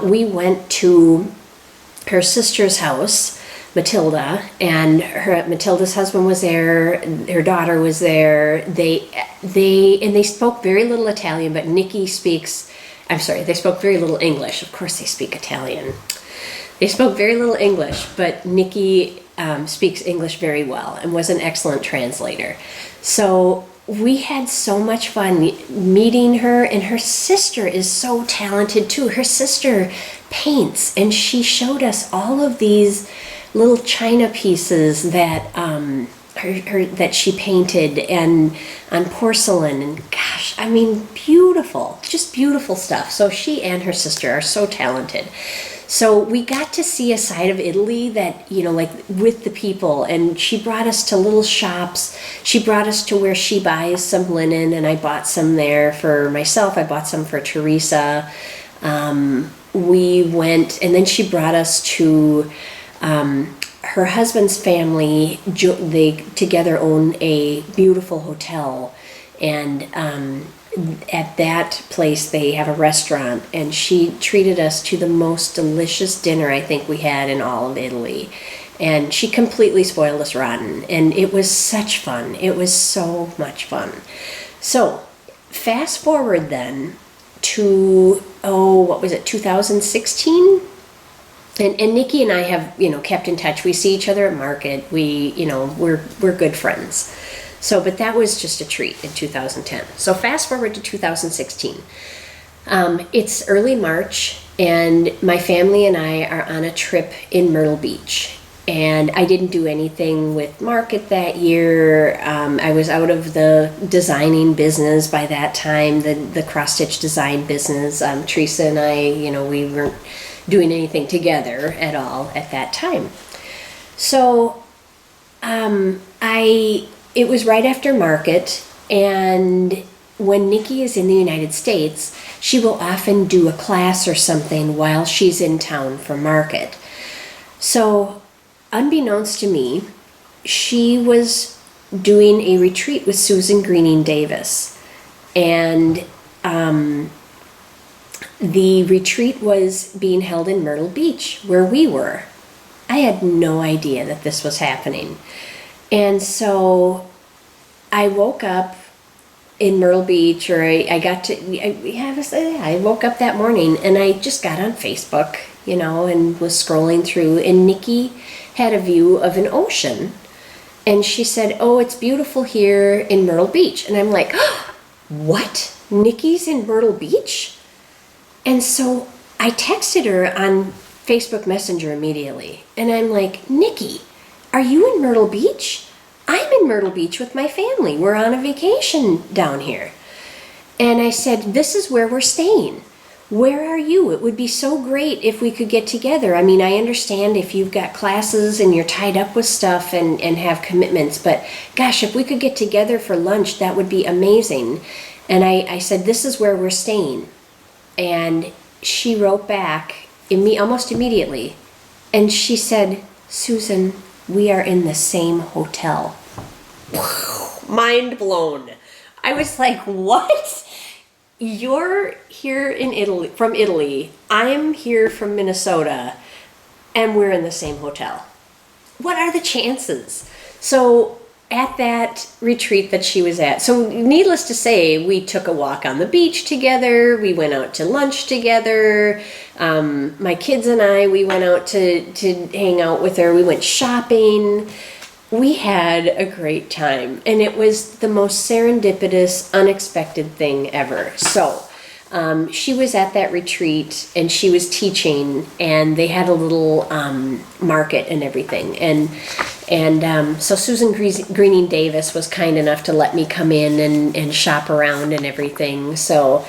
We went to her sister's house, Matilda, and Matilda's husband was there, her daughter was there. They spoke very little Italian, but they spoke very little English. Of course they speak Italian. They spoke very little English, but Nikki speaks English very well and was an excellent translator. So we had so much fun meeting her, and her sister is so talented too. Her sister paints, and she showed us all of these little china pieces that that she painted and on porcelain, and gosh, I mean, beautiful, just beautiful stuff. So she and her sister are so talented. So we got to see a side of Italy that, you know, like with the people, and she brought us to little shops. She brought us to where she buys some linen, and I bought some there for myself. I bought some for Theresa. We went, and then she brought us to her husband's family. They together own a beautiful hotel, and at that place they have a restaurant, and she treated us to the most delicious dinner I think we had in all of Italy, and she completely spoiled us rotten, and it was such fun. It was so much fun. So fast forward then to, what was it, 2016? And Nikki and I have, you know, kept in touch. We see each other at market. We, you know, we're good friends. So, but that was just a treat in 2010. So fast forward to 2016. It's early March, and my family and I are on a trip in Myrtle Beach. And I didn't do anything with market that year. I was out of the designing business by that time, the cross-stitch design business. Theresa and I, you know, we weren't doing anything together at all at that time. So it was right after market, and when Nikki is in the United States, she will often do a class or something while she's in town for market. So unbeknownst to me, she was doing a retreat with Susan Greening Davis, and the retreat was being held in Myrtle Beach, where we were. I had no idea that this was happening. And so I woke up in Myrtle Beach, or I woke up that morning, and I just got on Facebook, you know, and was scrolling through, and Nikki had a view of an ocean, and she said, "Oh, it's beautiful here in Myrtle Beach." And I'm like, oh, what? Nikki's in Myrtle Beach? And so I texted her on Facebook Messenger immediately, and I'm like, "Nikki, are you in Myrtle Beach? I'm in Myrtle Beach with my family. We're on a vacation down here." And I said, "This is where we're staying. Where are you? It would be so great if we could get together. I mean, I understand if you've got classes and you're tied up with stuff and have commitments, but gosh, if we could get together for lunch, that would be amazing." And I said, "This is where we're staying." And she wrote back almost immediately, and she said, "Susan, we are in the same hotel." Mind blown. I was like, what? You're here in Italy, from Italy. I'm here from Minnesota, and we're in the same hotel. What are the chances? So at that retreat that she was at, so needless to say, we took a walk on the beach together. We went out to lunch together. My kids and I, we went out to hang out with her. We went shopping. We had a great time, and it was the most serendipitous, unexpected thing ever. So she was at that retreat, and she was teaching, and they had a little market and everything. And so Susan Greening Davis was kind enough to let me come in and shop around and everything. So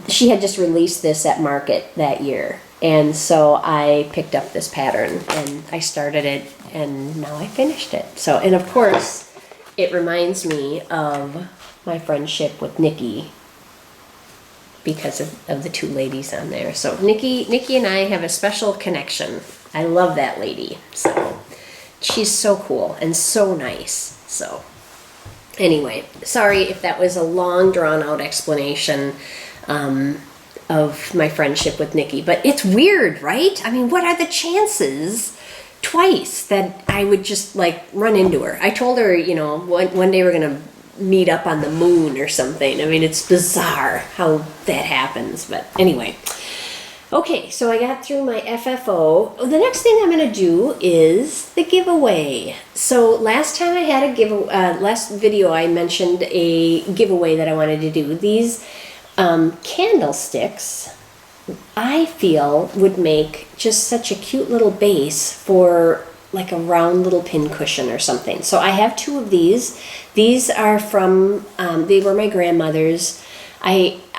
she had just released this at market that year. And so I picked up this pattern, and I started it, and now I finished it. So, and of course, it reminds me of my friendship with Nikki because of the two ladies on there. So Nikki and I have a special connection. I love that lady. So she's so cool and so nice. So anyway, sorry if that was a long drawn out explanation of my friendship with Nikki, but it's weird, right? I mean, what are the chances twice that I would just like run into her? I told her, you know, one day we're gonna meet up on the moon or something. I mean, it's bizarre how that happens, but anyway. Okay, so I got through my FFO. The next thing I'm going to do is the giveaway. So last time I had a last video I mentioned a giveaway that I wanted to do. These candlesticks, I feel, would make just such a cute little base for like a round little pin cushion or something. So I have 2 of these. These are from, they were my grandmother's.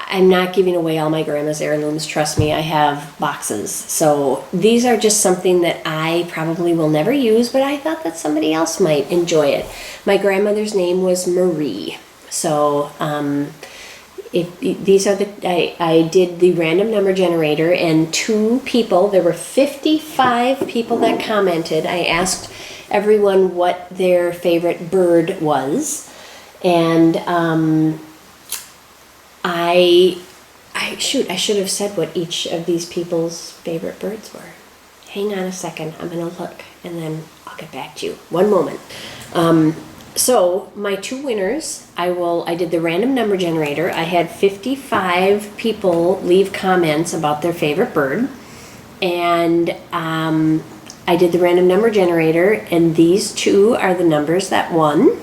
I'm not giving away all my grandma's heirlooms, trust me, I have boxes. So these are just something that I probably will never use, but I thought that somebody else might enjoy it. My grandmother's name was Marie. So these are I did the random number generator, and 2 people, there were 55 people that commented. I asked everyone what their favorite bird was, and I should have said what each of these people's favorite birds were. Hang on a second, I'm gonna look and then I'll get back to you. One moment. So my 2 winners, I did the random number generator. I had 55 people leave comments about their favorite bird, and I did the random number generator, and these 2 are the numbers that won.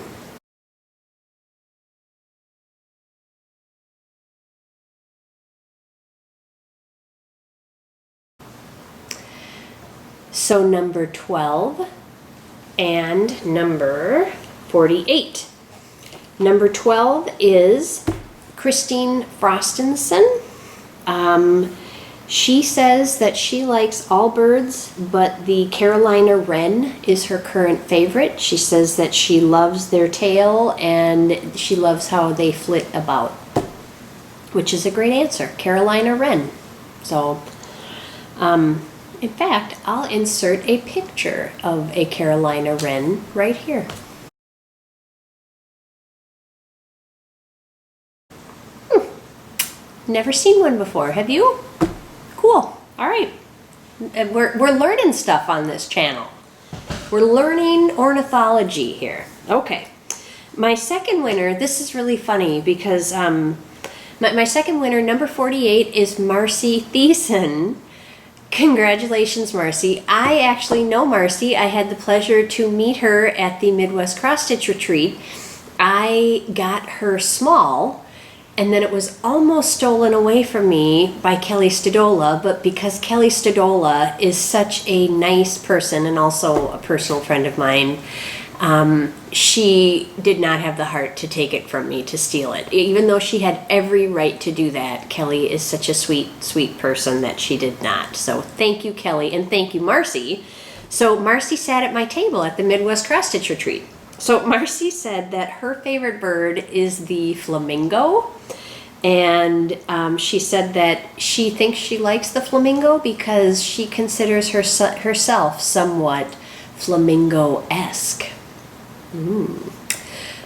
So number 12 and number 48. Number 12 is Christine Frostinson. She says that she likes all birds, but the Carolina wren is her current favorite. She says that she loves their tail and she loves how they flit about, which is a great answer, Carolina wren. So, in fact, I'll insert a picture of a Carolina wren right here. Never seen one before, have you? Cool. All right. We're learning stuff on this channel. We're learning ornithology here. Okay. My second winner, this is really funny because my second winner, number 48, is Marci Thiessen. Congratulations, Marci. I actually know Marci. I had the pleasure to meet her at the Midwest Cross Stitch Retreat. I got her small, and then it was almost stolen away from me by Kelly Stadola, but because Kelly Stadola is such a nice person and also a personal friend of mine, she did not have the heart to take it from me, to steal it. Even though she had every right to do that, Kelly is such a sweet, sweet person that she did not. So thank you, Kelly, and thank you, Marci. So Marci sat at my table at the Midwest Cross Stitch Retreat. So Marci said that her favorite bird is the flamingo, and she said that she thinks she likes the flamingo because she considers herself somewhat flamingo-esque.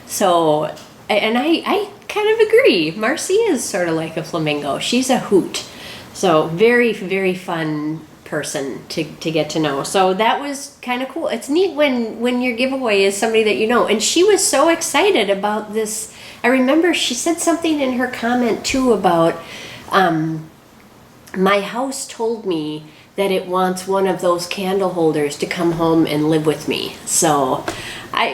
So, and I kind of agree. Marci is sort of like a flamingo. She's a hoot. So very, very fun person to get to know. So that was kind of cool. It's neat when your giveaway is somebody that you know. And she was so excited about this. I remember she said something in her comment too about my house told me that it wants one of those candle holders to come home and live with me. So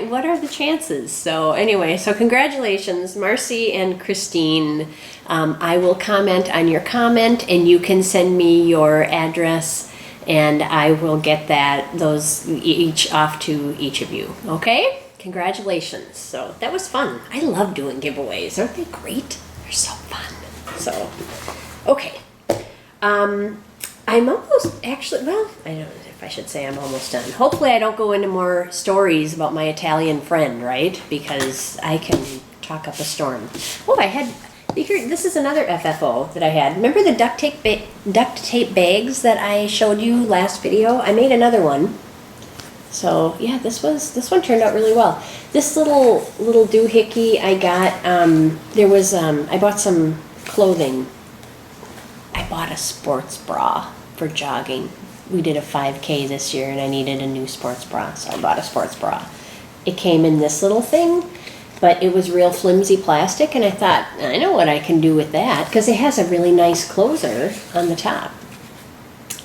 what are the chances? So anyway, so congratulations, Marci and Christine. I will comment on your comment, and you can send me your address, and I will get those each off to each of you. Okay? Congratulations. So that was fun. I love doing giveaways. Aren't they great? They're so fun. So, okay. I'm almost, actually, well, I don't know if I should say I'm almost done. Hopefully I don't go into more stories about my Italian friend, right? Because I can talk up a storm. Oh, this is another FFO that I had. Remember the duct tape bags that I showed you last video? I made another one. So yeah, this one turned out really well. This little doohickey I got, I bought some clothing. I bought a sports bra for jogging. We did a 5K this year and I needed a new sports bra, so I bought a sports bra. It came in this little thing, but it was real flimsy plastic, and I thought, I know what I can do with that, because it has a really nice closer on the top.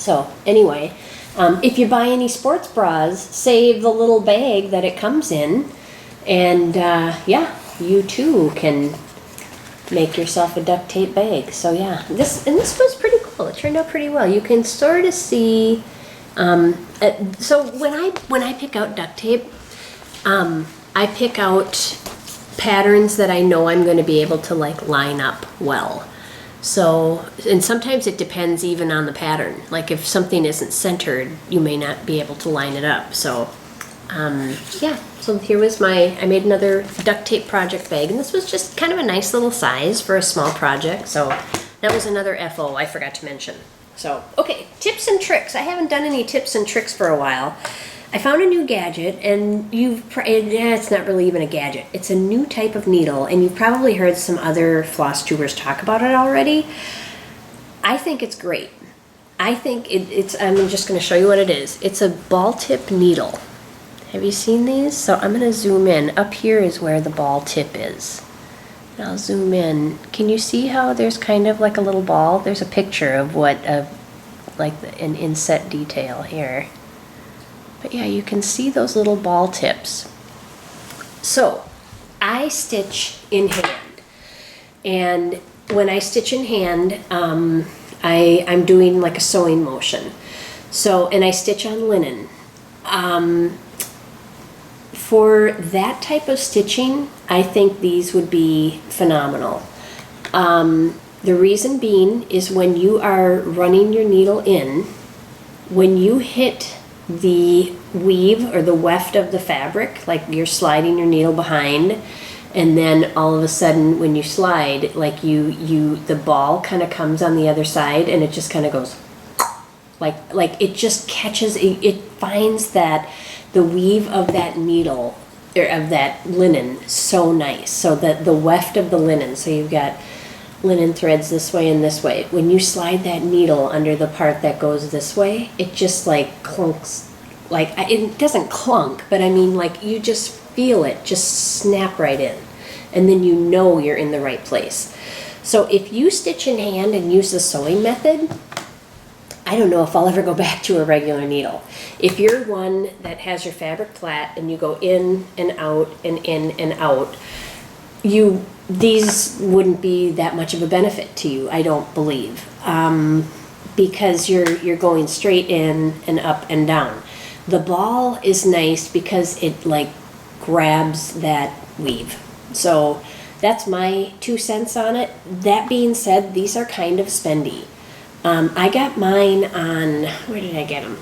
So anyway, if you buy any sports bras, save the little bag that it comes in, and yeah, you too can make yourself a duct tape bag. So yeah, this was pretty cool. It turned out pretty well. You can sort of see. So when I pick out duct tape, I pick out patterns that I know I'm going to be able to like line up well. So, and sometimes it depends even on the pattern. Like if something isn't centered, you may not be able to line it up. So, yeah, so here was I made another duct tape project bag, and this was just kind of a nice little size for a small project. So that was another FO I forgot to mention. So, okay, tips and tricks. I haven't done any tips and tricks for a while. I found a new gadget, and it's not really even a gadget. It's a new type of needle, and you've probably heard some other floss tubers talk about it already. I think it's great. I think I'm just going to show you what it is. It's a ball tip needle. Have you seen these? So I'm going to zoom in. Up here is where the ball tip is. And I'll zoom in. Can you see how there's kind of like a little ball? There's a picture of an inset detail here. But yeah, you can see those little ball tips. So I stitch in hand, and when I stitch in hand, I'm doing like a sewing motion. So, and I stitch on linen. For that type of stitching, I think these would be phenomenal. The reason being is when you are running your needle in, when you hit the weave or the weft of the fabric, like you're sliding your needle behind, and then all of a sudden when you slide, like the ball kind of comes on the other side, and it just kind of goes like it just catches it finds that the weave of that needle or of that linen so nice, so that the weft of the linen, so you've got linen threads this way and this way. When you slide that needle under the part that goes this way, it just like clunks. Like, it doesn't clunk, but I mean, like, you just feel it just snap right in. And then you know you're in the right place. So if you stitch in hand and use the sewing method, I don't know if I'll ever go back to a regular needle. If you're one that has your fabric flat and you go in and out and in and out, these wouldn't be that much of a benefit to you, I don't believe, because you're going straight in and up and down. The ball is nice because it like grabs that weave. So that's my 2 cents on it. That being said, these are kind of spendy. I got mine on, where did I get them?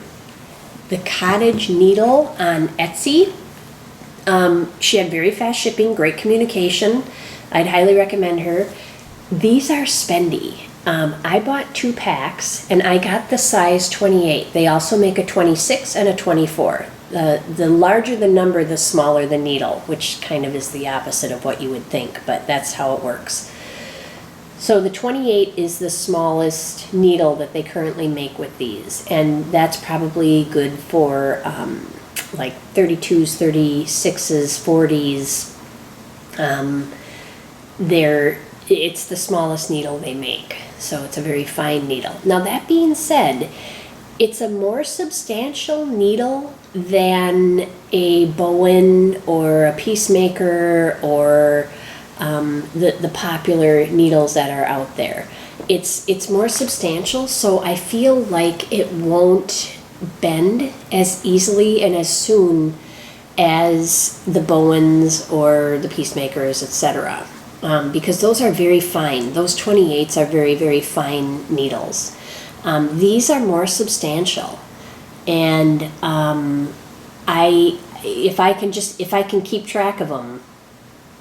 The Cottage needle on Etsy. She had very fast shipping, great communication. I'd highly recommend her. These are spendy. I bought 2 packs, and I got the size 28. They also make a 26 and a 24. The larger the number, the smaller the needle, which kind of is the opposite of what you would think, but that's how it works. So the 28 is the smallest needle that they currently make with these, and that's probably good for like 32s, 36s, 40s. It's the smallest needle they make, so it's a very fine needle. Now that being said, it's a more substantial needle than a Bowen or a Peacemaker or the popular needles that are out there. It's more substantial, so I feel like it won't bend as easily and as soon as the Bowens or the Peacemakers, etc. Because those are very fine. Those 28s are very, very fine needles. These are more substantial, and if I can keep track of them,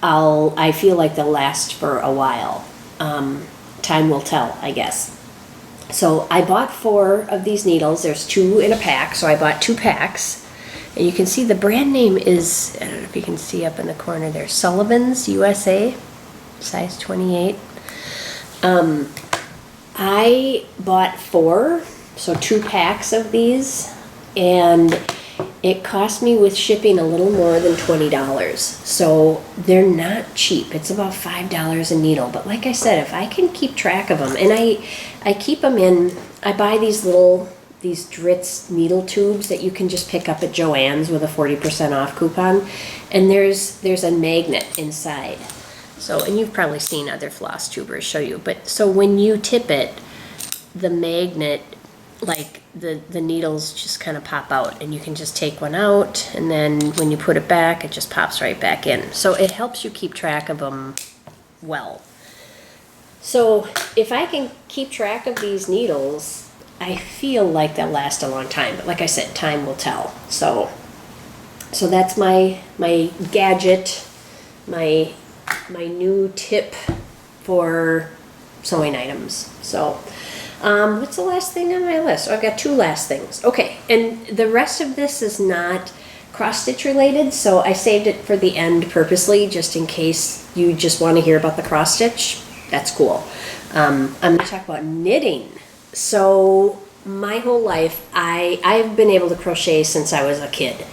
I feel like they'll last for a while. Time will tell, I guess. So I bought 4 of these needles. There's 2 in a pack, so I bought 2 packs. And you can see the brand name is, I don't know if you can see up in the corner there, Sullivan's USA, size 28. I bought 4, so 2 packs of these, and it cost me with shipping a little more than $20. So they're not cheap. It's about $5 a needle. But like I said, if I can keep track of them, and I keep them in, I buy these little these Dritz needle tubes that you can just pick up at Joann's with a 40% off coupon. And there's a magnet inside. So, and you've probably seen other floss tubers show you, but so when you tip it, the magnet, like the needles just kind of pop out, and you can just take one out, and then when you put it back, it just pops right back in. So it helps you keep track of them well. So if I can keep track of these needles, I feel like they'll last a long time. But like I said, time will tell. So that's my gadget, my new tip for sewing items. So what's the last thing on my list? I've got 2 last things. Okay, and the rest of this is not cross stitch related, so I saved it for the end purposely, just in case you just want to hear about the cross stitch. That's cool. I'm going to talk about knitting. So my whole life, I've been able to crochet since I was a kid.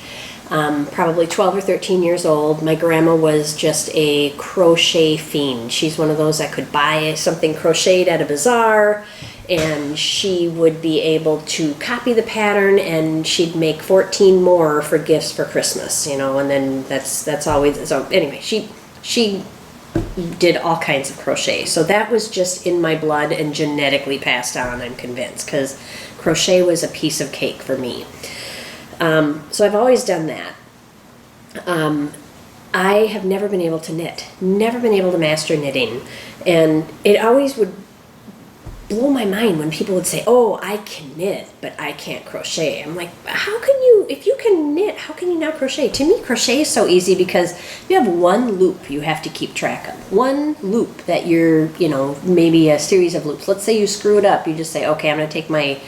Probably 12 or 13 years old. My grandma was just a crochet fiend. She's one of those that could buy something crocheted at a bazaar, and she would be able to copy the pattern, and she'd make 14 more for gifts for Christmas, you know, and then that's always, so anyway, she did all kinds of crochet. So that was just in my blood and genetically passed on, I'm convinced, because crochet was a piece of cake for me. So I've always done that. I have never been able to knit, never been able to master knitting. And it always would blow my mind when people would say, oh, I can knit, but I can't crochet. I'm like, how can you, if you can knit, how can you not crochet? To me, crochet is so easy because you have one loop you have to keep track of. One loop that you're, you know, maybe a series of loops. Let's say you screw it up. You just say, okay, I'm going to take my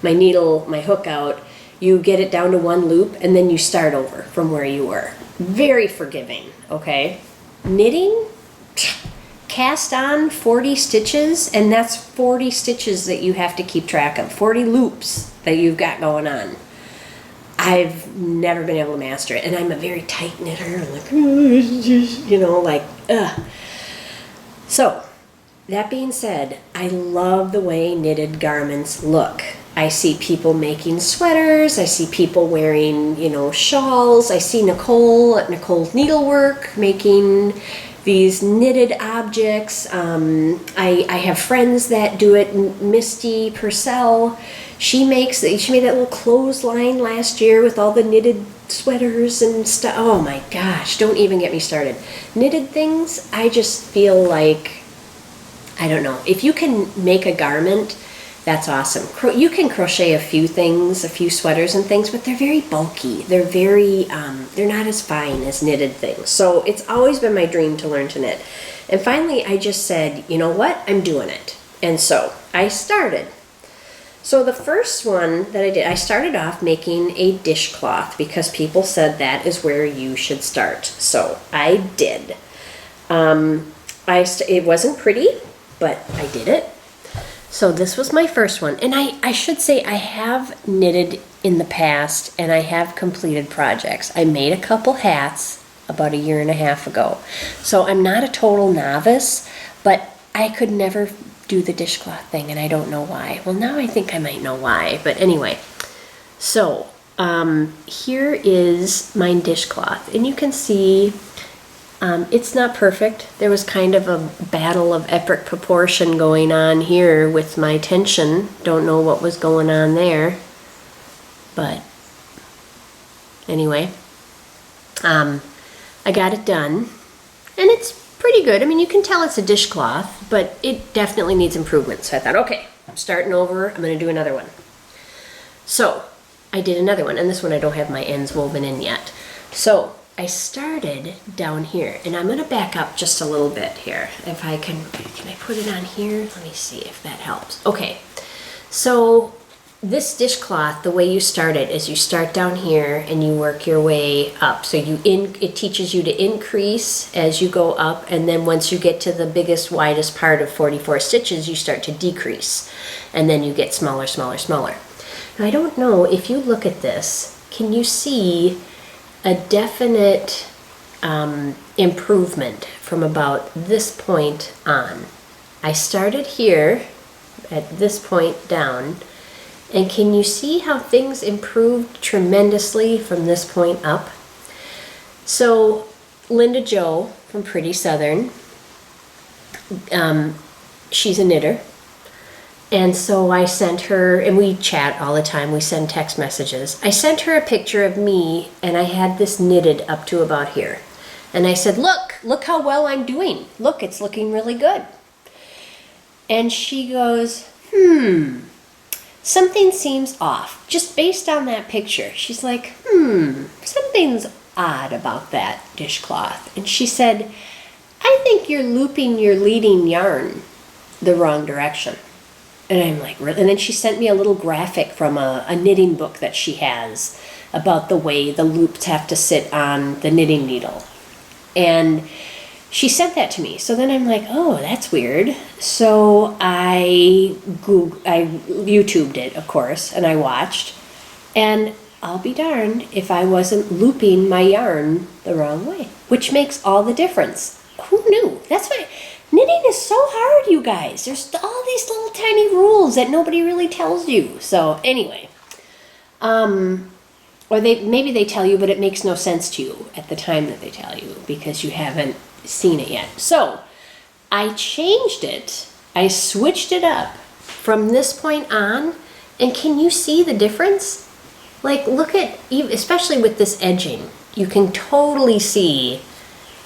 needle, my hook out. You get it down to one loop, and then you start over from where you were. Very forgiving, okay? Knitting, cast on 40 stitches, and that's 40 stitches that you have to keep track of, 40 loops that you've got going on. I've never been able to master it, and I'm a very tight knitter, like, you know, like, ugh. So, that being said, I love the way knitted garments look. I see people making sweaters, I see people wearing, you know, shawls, I see Nicole at Nicole's Needlework making these knitted objects. I have friends that do it. Misty Purcell, she made that little clothesline last year with all the knitted sweaters and stuff. Oh my gosh, don't even get me started. Knitted things, I just feel like, I don't know, if you can make a garment, that's awesome. You can crochet a few things, a few sweaters and things, but they're very bulky. They're very, they're not as fine as knitted things. So it's always been my dream to learn to knit. And finally, I just said, you know what? I'm doing it. And so I started. So the first one that I did, I started off making a dishcloth because people said that is where you should start. So I did. It wasn't pretty, but I did it. So this was my first one, and I should say I have knitted in the past, and I have completed projects. I made a couple hats about 1.5 years ago, so I'm not a total novice, but I could never do the dishcloth thing, and I don't know why. Well, now I think I might know why, but anyway. So here is my dishcloth, and you can see it's not perfect. There was kind of a battle of epic proportion going on here with my tension. Don't know what was going on there. But anyway, I got it done. And it's pretty good. I mean, you can tell it's a dishcloth, but it definitely needs improvement. So I thought, okay, I'm starting over. I'm going to do another one. So I did another one. And this one I don't have my ends woven in yet. So I started down here, and I'm going to back up just a little bit here. If I can I put it on here? Let me see if that helps. Okay, so this dishcloth, the way you start it is you start down here and you work your way up. So it teaches you to increase as you go up, and then once you get to the biggest, widest part of 44 stitches, you start to decrease, and then you get smaller, smaller, smaller. Now, I don't know if you look at this, can you see a definite improvement from about this point on? I started here at this point down, And can you see how things improved tremendously from this point up? So Lynda Jo from Pretty Southern, she's a knitter. And so I sent her, and we chat all the time, we send text messages. I sent her a picture of me, and I had this knitted up to about here. And I said, look how well I'm doing. Look, it's looking really good. And she goes, something seems off, just based on that picture. She's like, something's odd about that dishcloth. And she said, I think you're looping your leading yarn the wrong direction. And I'm like, really? And then she sent me a little graphic from a knitting book that she has about the way the loops have to sit on the knitting needle. And she sent that to me. So then I'm like, oh, that's weird. So I YouTubed it, of course, and I watched. And I'll be darned if I wasn't looping my yarn the wrong way, which makes all the difference. Who knew? That's why knitting is so hard, you guys. There's all these little tiny rules that nobody really tells you. So anyway, or maybe they tell you, but it makes no sense to you at the time that they tell you because you haven't seen it yet. So I changed it. I switched it up from this point on, and can you see the difference? Like, look at, especially with this edging, you can totally see,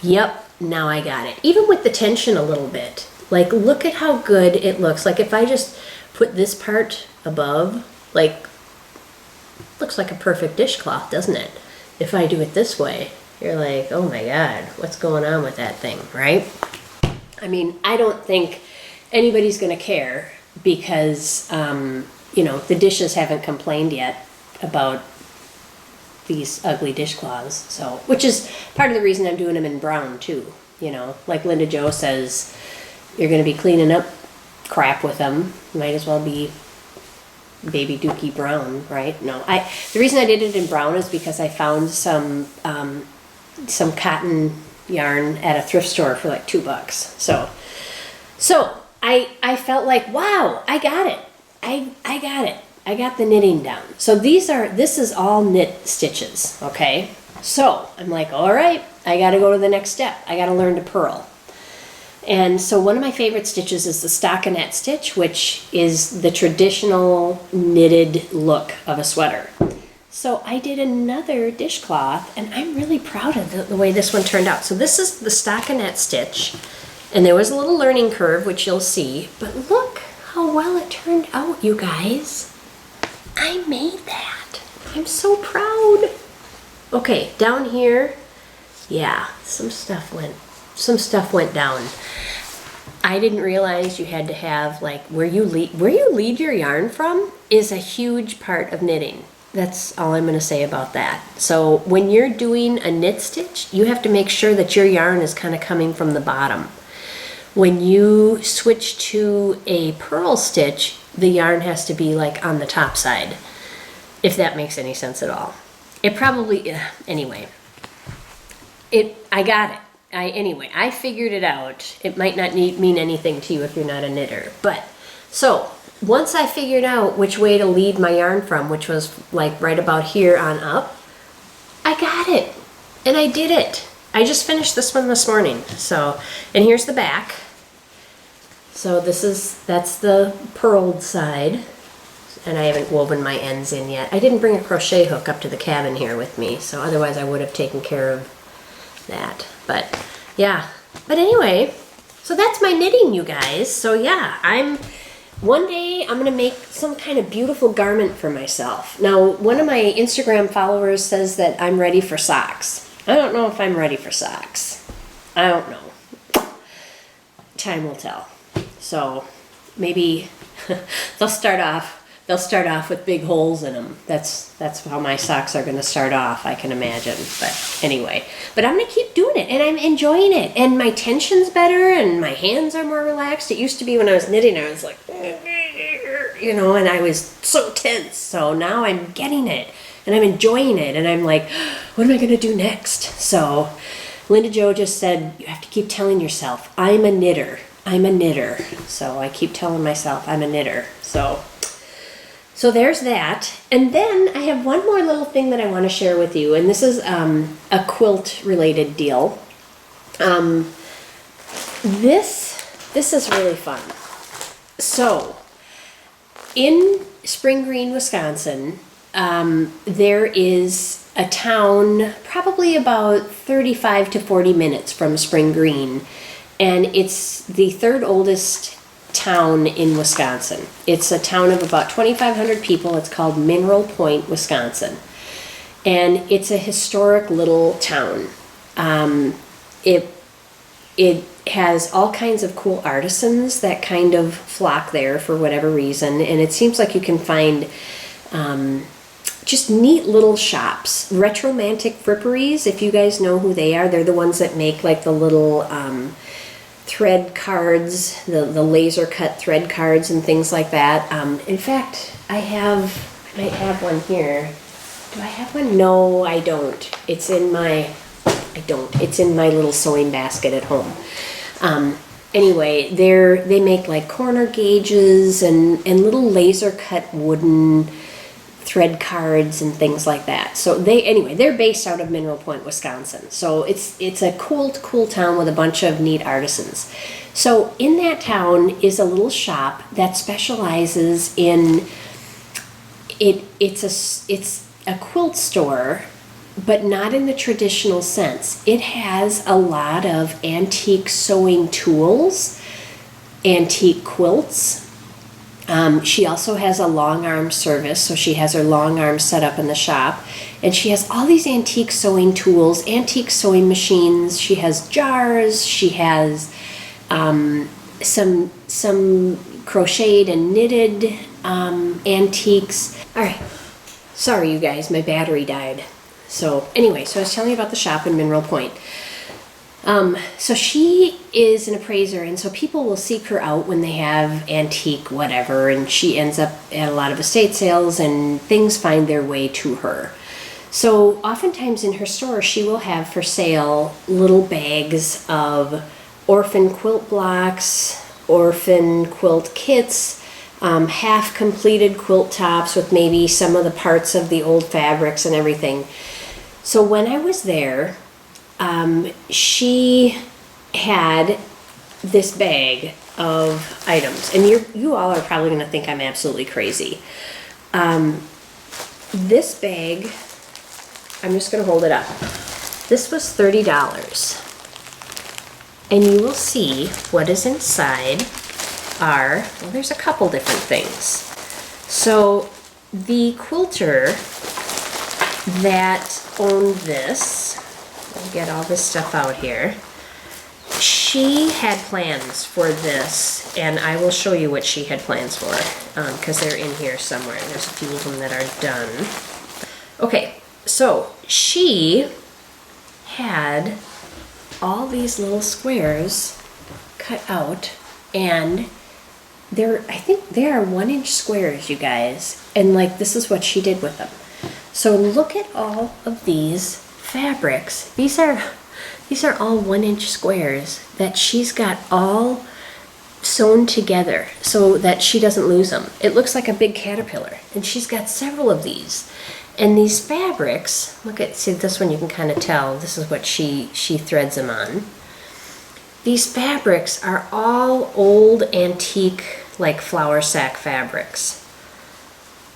yep, now I got it. Even with the tension a little bit, like, look at how good it looks. Like, if I just put this part above, like, looks like a perfect dishcloth, doesn't it? If I do it this way, you're like, oh my God, what's going on with that thing, right? I mean, I don't think anybody's gonna care because, the dishes haven't complained yet about these ugly dishcloths. So, which is part of the reason I'm doing them in brown too. Like Lynda Jo says, you're going to be cleaning up crap with them. Might as well be baby dookie brown, right? No, the reason I did it in brown is because I found some cotton yarn at a thrift store for like $2. So I felt like, wow, I got it. I got it. I got the knitting down. So this is all knit stitches, okay? So I'm like, all right, I got to go to the next step. I got to learn to purl. And so one of my favorite stitches is the Stockinette Stitch, which is the traditional knitted look of a sweater. So I did another dishcloth, and I'm really proud of the way this one turned out. So this is the Stockinette Stitch, and there was a little learning curve, which you'll see, but look how well it turned out, you guys. I made that. I'm so proud. Okay, down here, yeah, some stuff went down. I didn't realize you had to have, like, where you lead your yarn from is a huge part of knitting. That's all I'm going to say about that. So when you're doing a knit stitch, you have to make sure that your yarn is kind of coming from the bottom. When you switch to a purl stitch, the yarn has to be like on the top side, if that makes any sense at all. It probably, anyway, I got it. I figured it out. It might not mean anything to you if you're not a knitter. But, so, once I figured out which way to lead my yarn from, which was like right about here on up, I got it. And I did it. I just finished this one this morning. So, and here's the back. So that's the purled side. And I haven't woven my ends in yet. I didn't bring a crochet hook up to the cabin here with me, so otherwise I would have taken care of that. But yeah, but anyway, so that's my knitting, you guys. So yeah, one day I'm gonna make some kind of beautiful garment for myself. Now, one of my Instagram followers says that I'm ready for socks. I don't know if I'm ready for socks. I don't know. Time will tell. So maybe they'll start off with big holes in them. That's how my socks are going to start off, I can imagine. But anyway, but I'm going to keep doing it, and I'm enjoying it, and my tension's better, and my hands are more relaxed. It used to be when I was knitting, I was like, and I was so tense. So now I'm getting it, and I'm enjoying it, and I'm like, what am I going to do next? So Lynda Jo just said, you have to keep telling yourself, I'm a knitter. I'm a knitter. So I keep telling myself I'm a knitter. So So there's that. And then I have one more little thing that I want to share with you, and this is a quilt related deal. This is really fun. So in Spring Green, Wisconsin, there is a town probably about 35 to 40 minutes from Spring Green, and it's the third oldest town in Wisconsin. It's a town of about 2,500 people. It's called Mineral Point, Wisconsin, and it's a historic little town. It has all kinds of cool artisans that kind of flock there for whatever reason, and it seems like you can find just neat little shops. Retromantic Fripperies, if you guys know who they are, they're the ones that make like the little thread cards, the laser cut thread cards and things like that. In fact, I might have one here. Do I have one? No, I don't. It's in my little sewing basket at home. Anyway, they make like corner gauges and little laser cut wooden thread cards and things like that. So they're based out of Mineral Point, Wisconsin. So it's a cool town with a bunch of neat artisans. So in that town is a little shop that specializes in it's a quilt store, but not in the traditional sense. It has a lot of antique sewing tools, antique quilts. She also has a long arm service, so she has her long arm set up in the shop, and she has all these antique sewing tools, antique sewing machines. She has jars. She has some crocheted and knitted antiques. All right, sorry you guys, my battery died. So anyway, so I was telling you about the shop in Mineral Point. So she is an appraiser, and so people will seek her out when they have antique whatever, and she ends up at a lot of estate sales and things find their way to her. So oftentimes in her store she will have for sale little bags of orphan quilt blocks, orphan quilt kits, half completed quilt tops with maybe some of the parts of the old fabrics and everything. So when I was there, she had this bag of items, and you all are probably going to think I'm absolutely crazy. This bag, I'm just going to hold it up. This was $30, and you will see what is inside are, well, there's a couple different things. So the quilter that owned this, let me get all this stuff out here, she had plans for this, and I will show you what she had plans for, because they're in here somewhere. There's a few of them that are done. Okay, so she had all these little squares cut out, and I think they are 1-inch squares, you guys, and like this is what she did with them. So look at all of these fabrics. These are all 1-inch squares that she's got all sewn together so that she doesn't lose them. It looks like a big caterpillar, and she's got several of these. And these fabrics, see this one you can kind of tell, this is what she threads them on. These fabrics are all old antique like flour sack fabrics.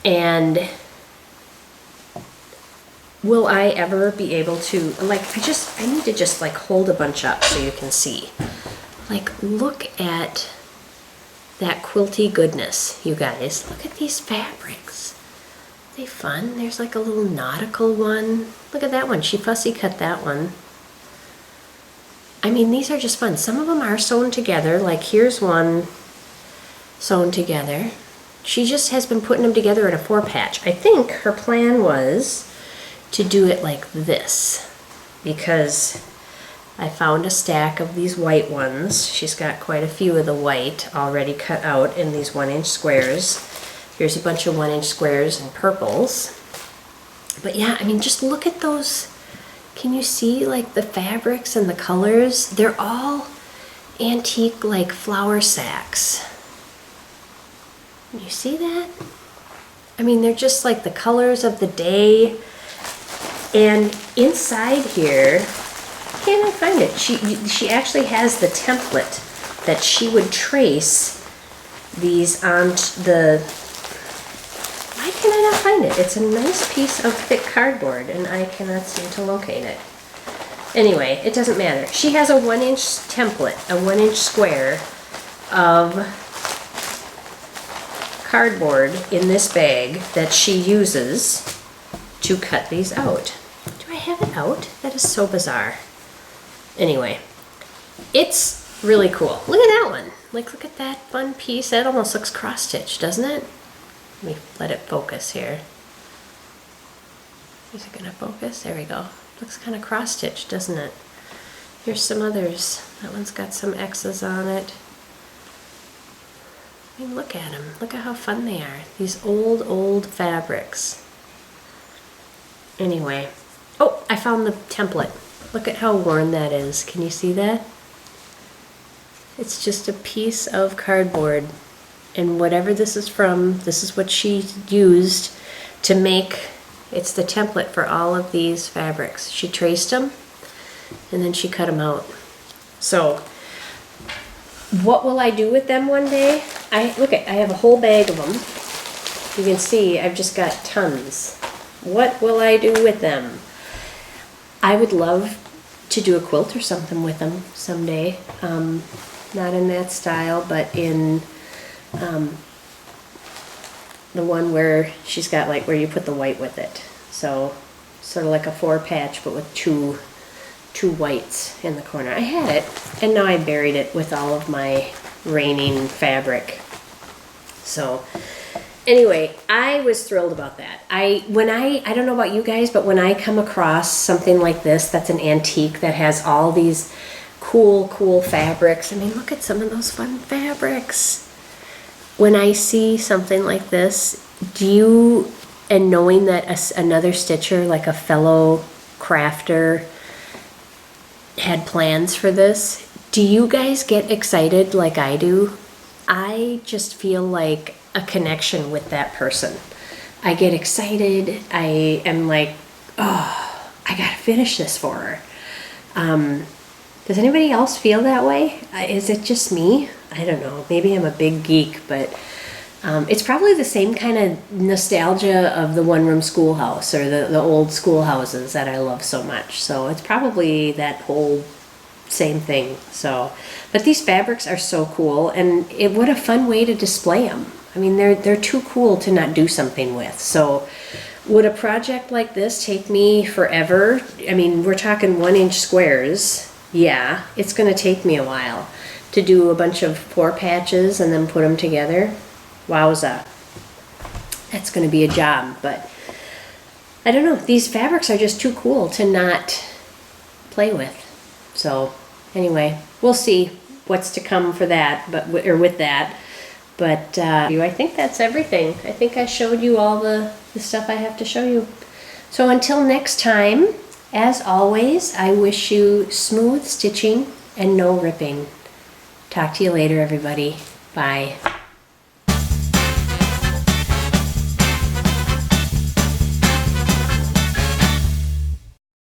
And will I ever be able to, like, I need to just like hold a bunch up so you can see. Like, look at that quilty goodness, you guys. Look at these fabrics. Are they fun? There's like a little nautical one. Look at that one. She fussy cut that one. I mean, these are just fun. Some of them are sewn together. Like, here's one sewn together. She just has been putting them together in a 4-patch. I think her plan was to do it like this, because I found a stack of these white ones. She's got quite a few of the white already cut out in these 1-inch squares. Here's a bunch of 1-inch squares and purples. But yeah, I mean, just look at those. Can you see like the fabrics and the colors? They're all antique like flour sacks. You see that? I mean, they're just like the colors of the day. And inside here, can't I find it? She actually has the template that she would trace these on the, why can I not find it? It's a nice piece of thick cardboard and I cannot seem to locate it. Anyway, it doesn't matter. She has a 1-inch template, a 1-inch square of cardboard in this bag that she uses to cut these out. Do I have it out? That is so bizarre. Anyway, it's really cool. Look at that one. Like, look at that fun piece. That almost looks cross-stitched, doesn't it? Let me let it focus here. Is it gonna focus? There we go. Looks kind of cross-stitched, doesn't it? Here's some others. That one's got some X's on it. I mean, look at them. Look at how fun they are. These old fabrics. Anyway. Oh, I found the template. Look at how worn that is. Can you see that? It's just a piece of cardboard. And whatever this is from, this is what she used to make. It's the template for all of these fabrics. She traced them and then she cut them out. So what will I do with them one day? I have a whole bag of them. You can see I've just got tons. What will I do with them? I would love to do a quilt or something with them someday. Not in that style, but in the one where she's got like where you put the white with it. So sort of like a 4-patch, but with two whites in the corner. I had it, and now I buried it with all of my raining fabric. So anyway, I was thrilled about that. I don't know about you guys, but when I come across something like this that's an antique that has all these cool fabrics. I mean, look at some of those fun fabrics. When I see something like this, and knowing that another stitcher, like a fellow crafter, had plans for this, do you guys get excited like I do? I just feel like a connection with that person. I get excited. I am like, oh, I gotta finish this for her. Does anybody else feel that way? Is it just me? I don't know. Maybe I'm a big geek, but it's probably the same kind of nostalgia of the one-room schoolhouse or the old schoolhouses that I love so much. So it's probably that whole same thing. So, but these fabrics are so cool, and what a fun way to display them. I mean, they're too cool to not do something with. So would a project like this take me forever? I mean, we're talking 1-inch squares. Yeah, it's going to take me a while to do a bunch of 4 patches and then put them together. Wowza. That's going to be a job, but I don't know. These fabrics are just too cool to not play with. So anyway, we'll see what's to come for that, with that. But I think that's everything. I think I showed you all the stuff I have to show you. So until next time, as always, I wish you smooth stitching and no ripping. Talk to you later, everybody. Bye.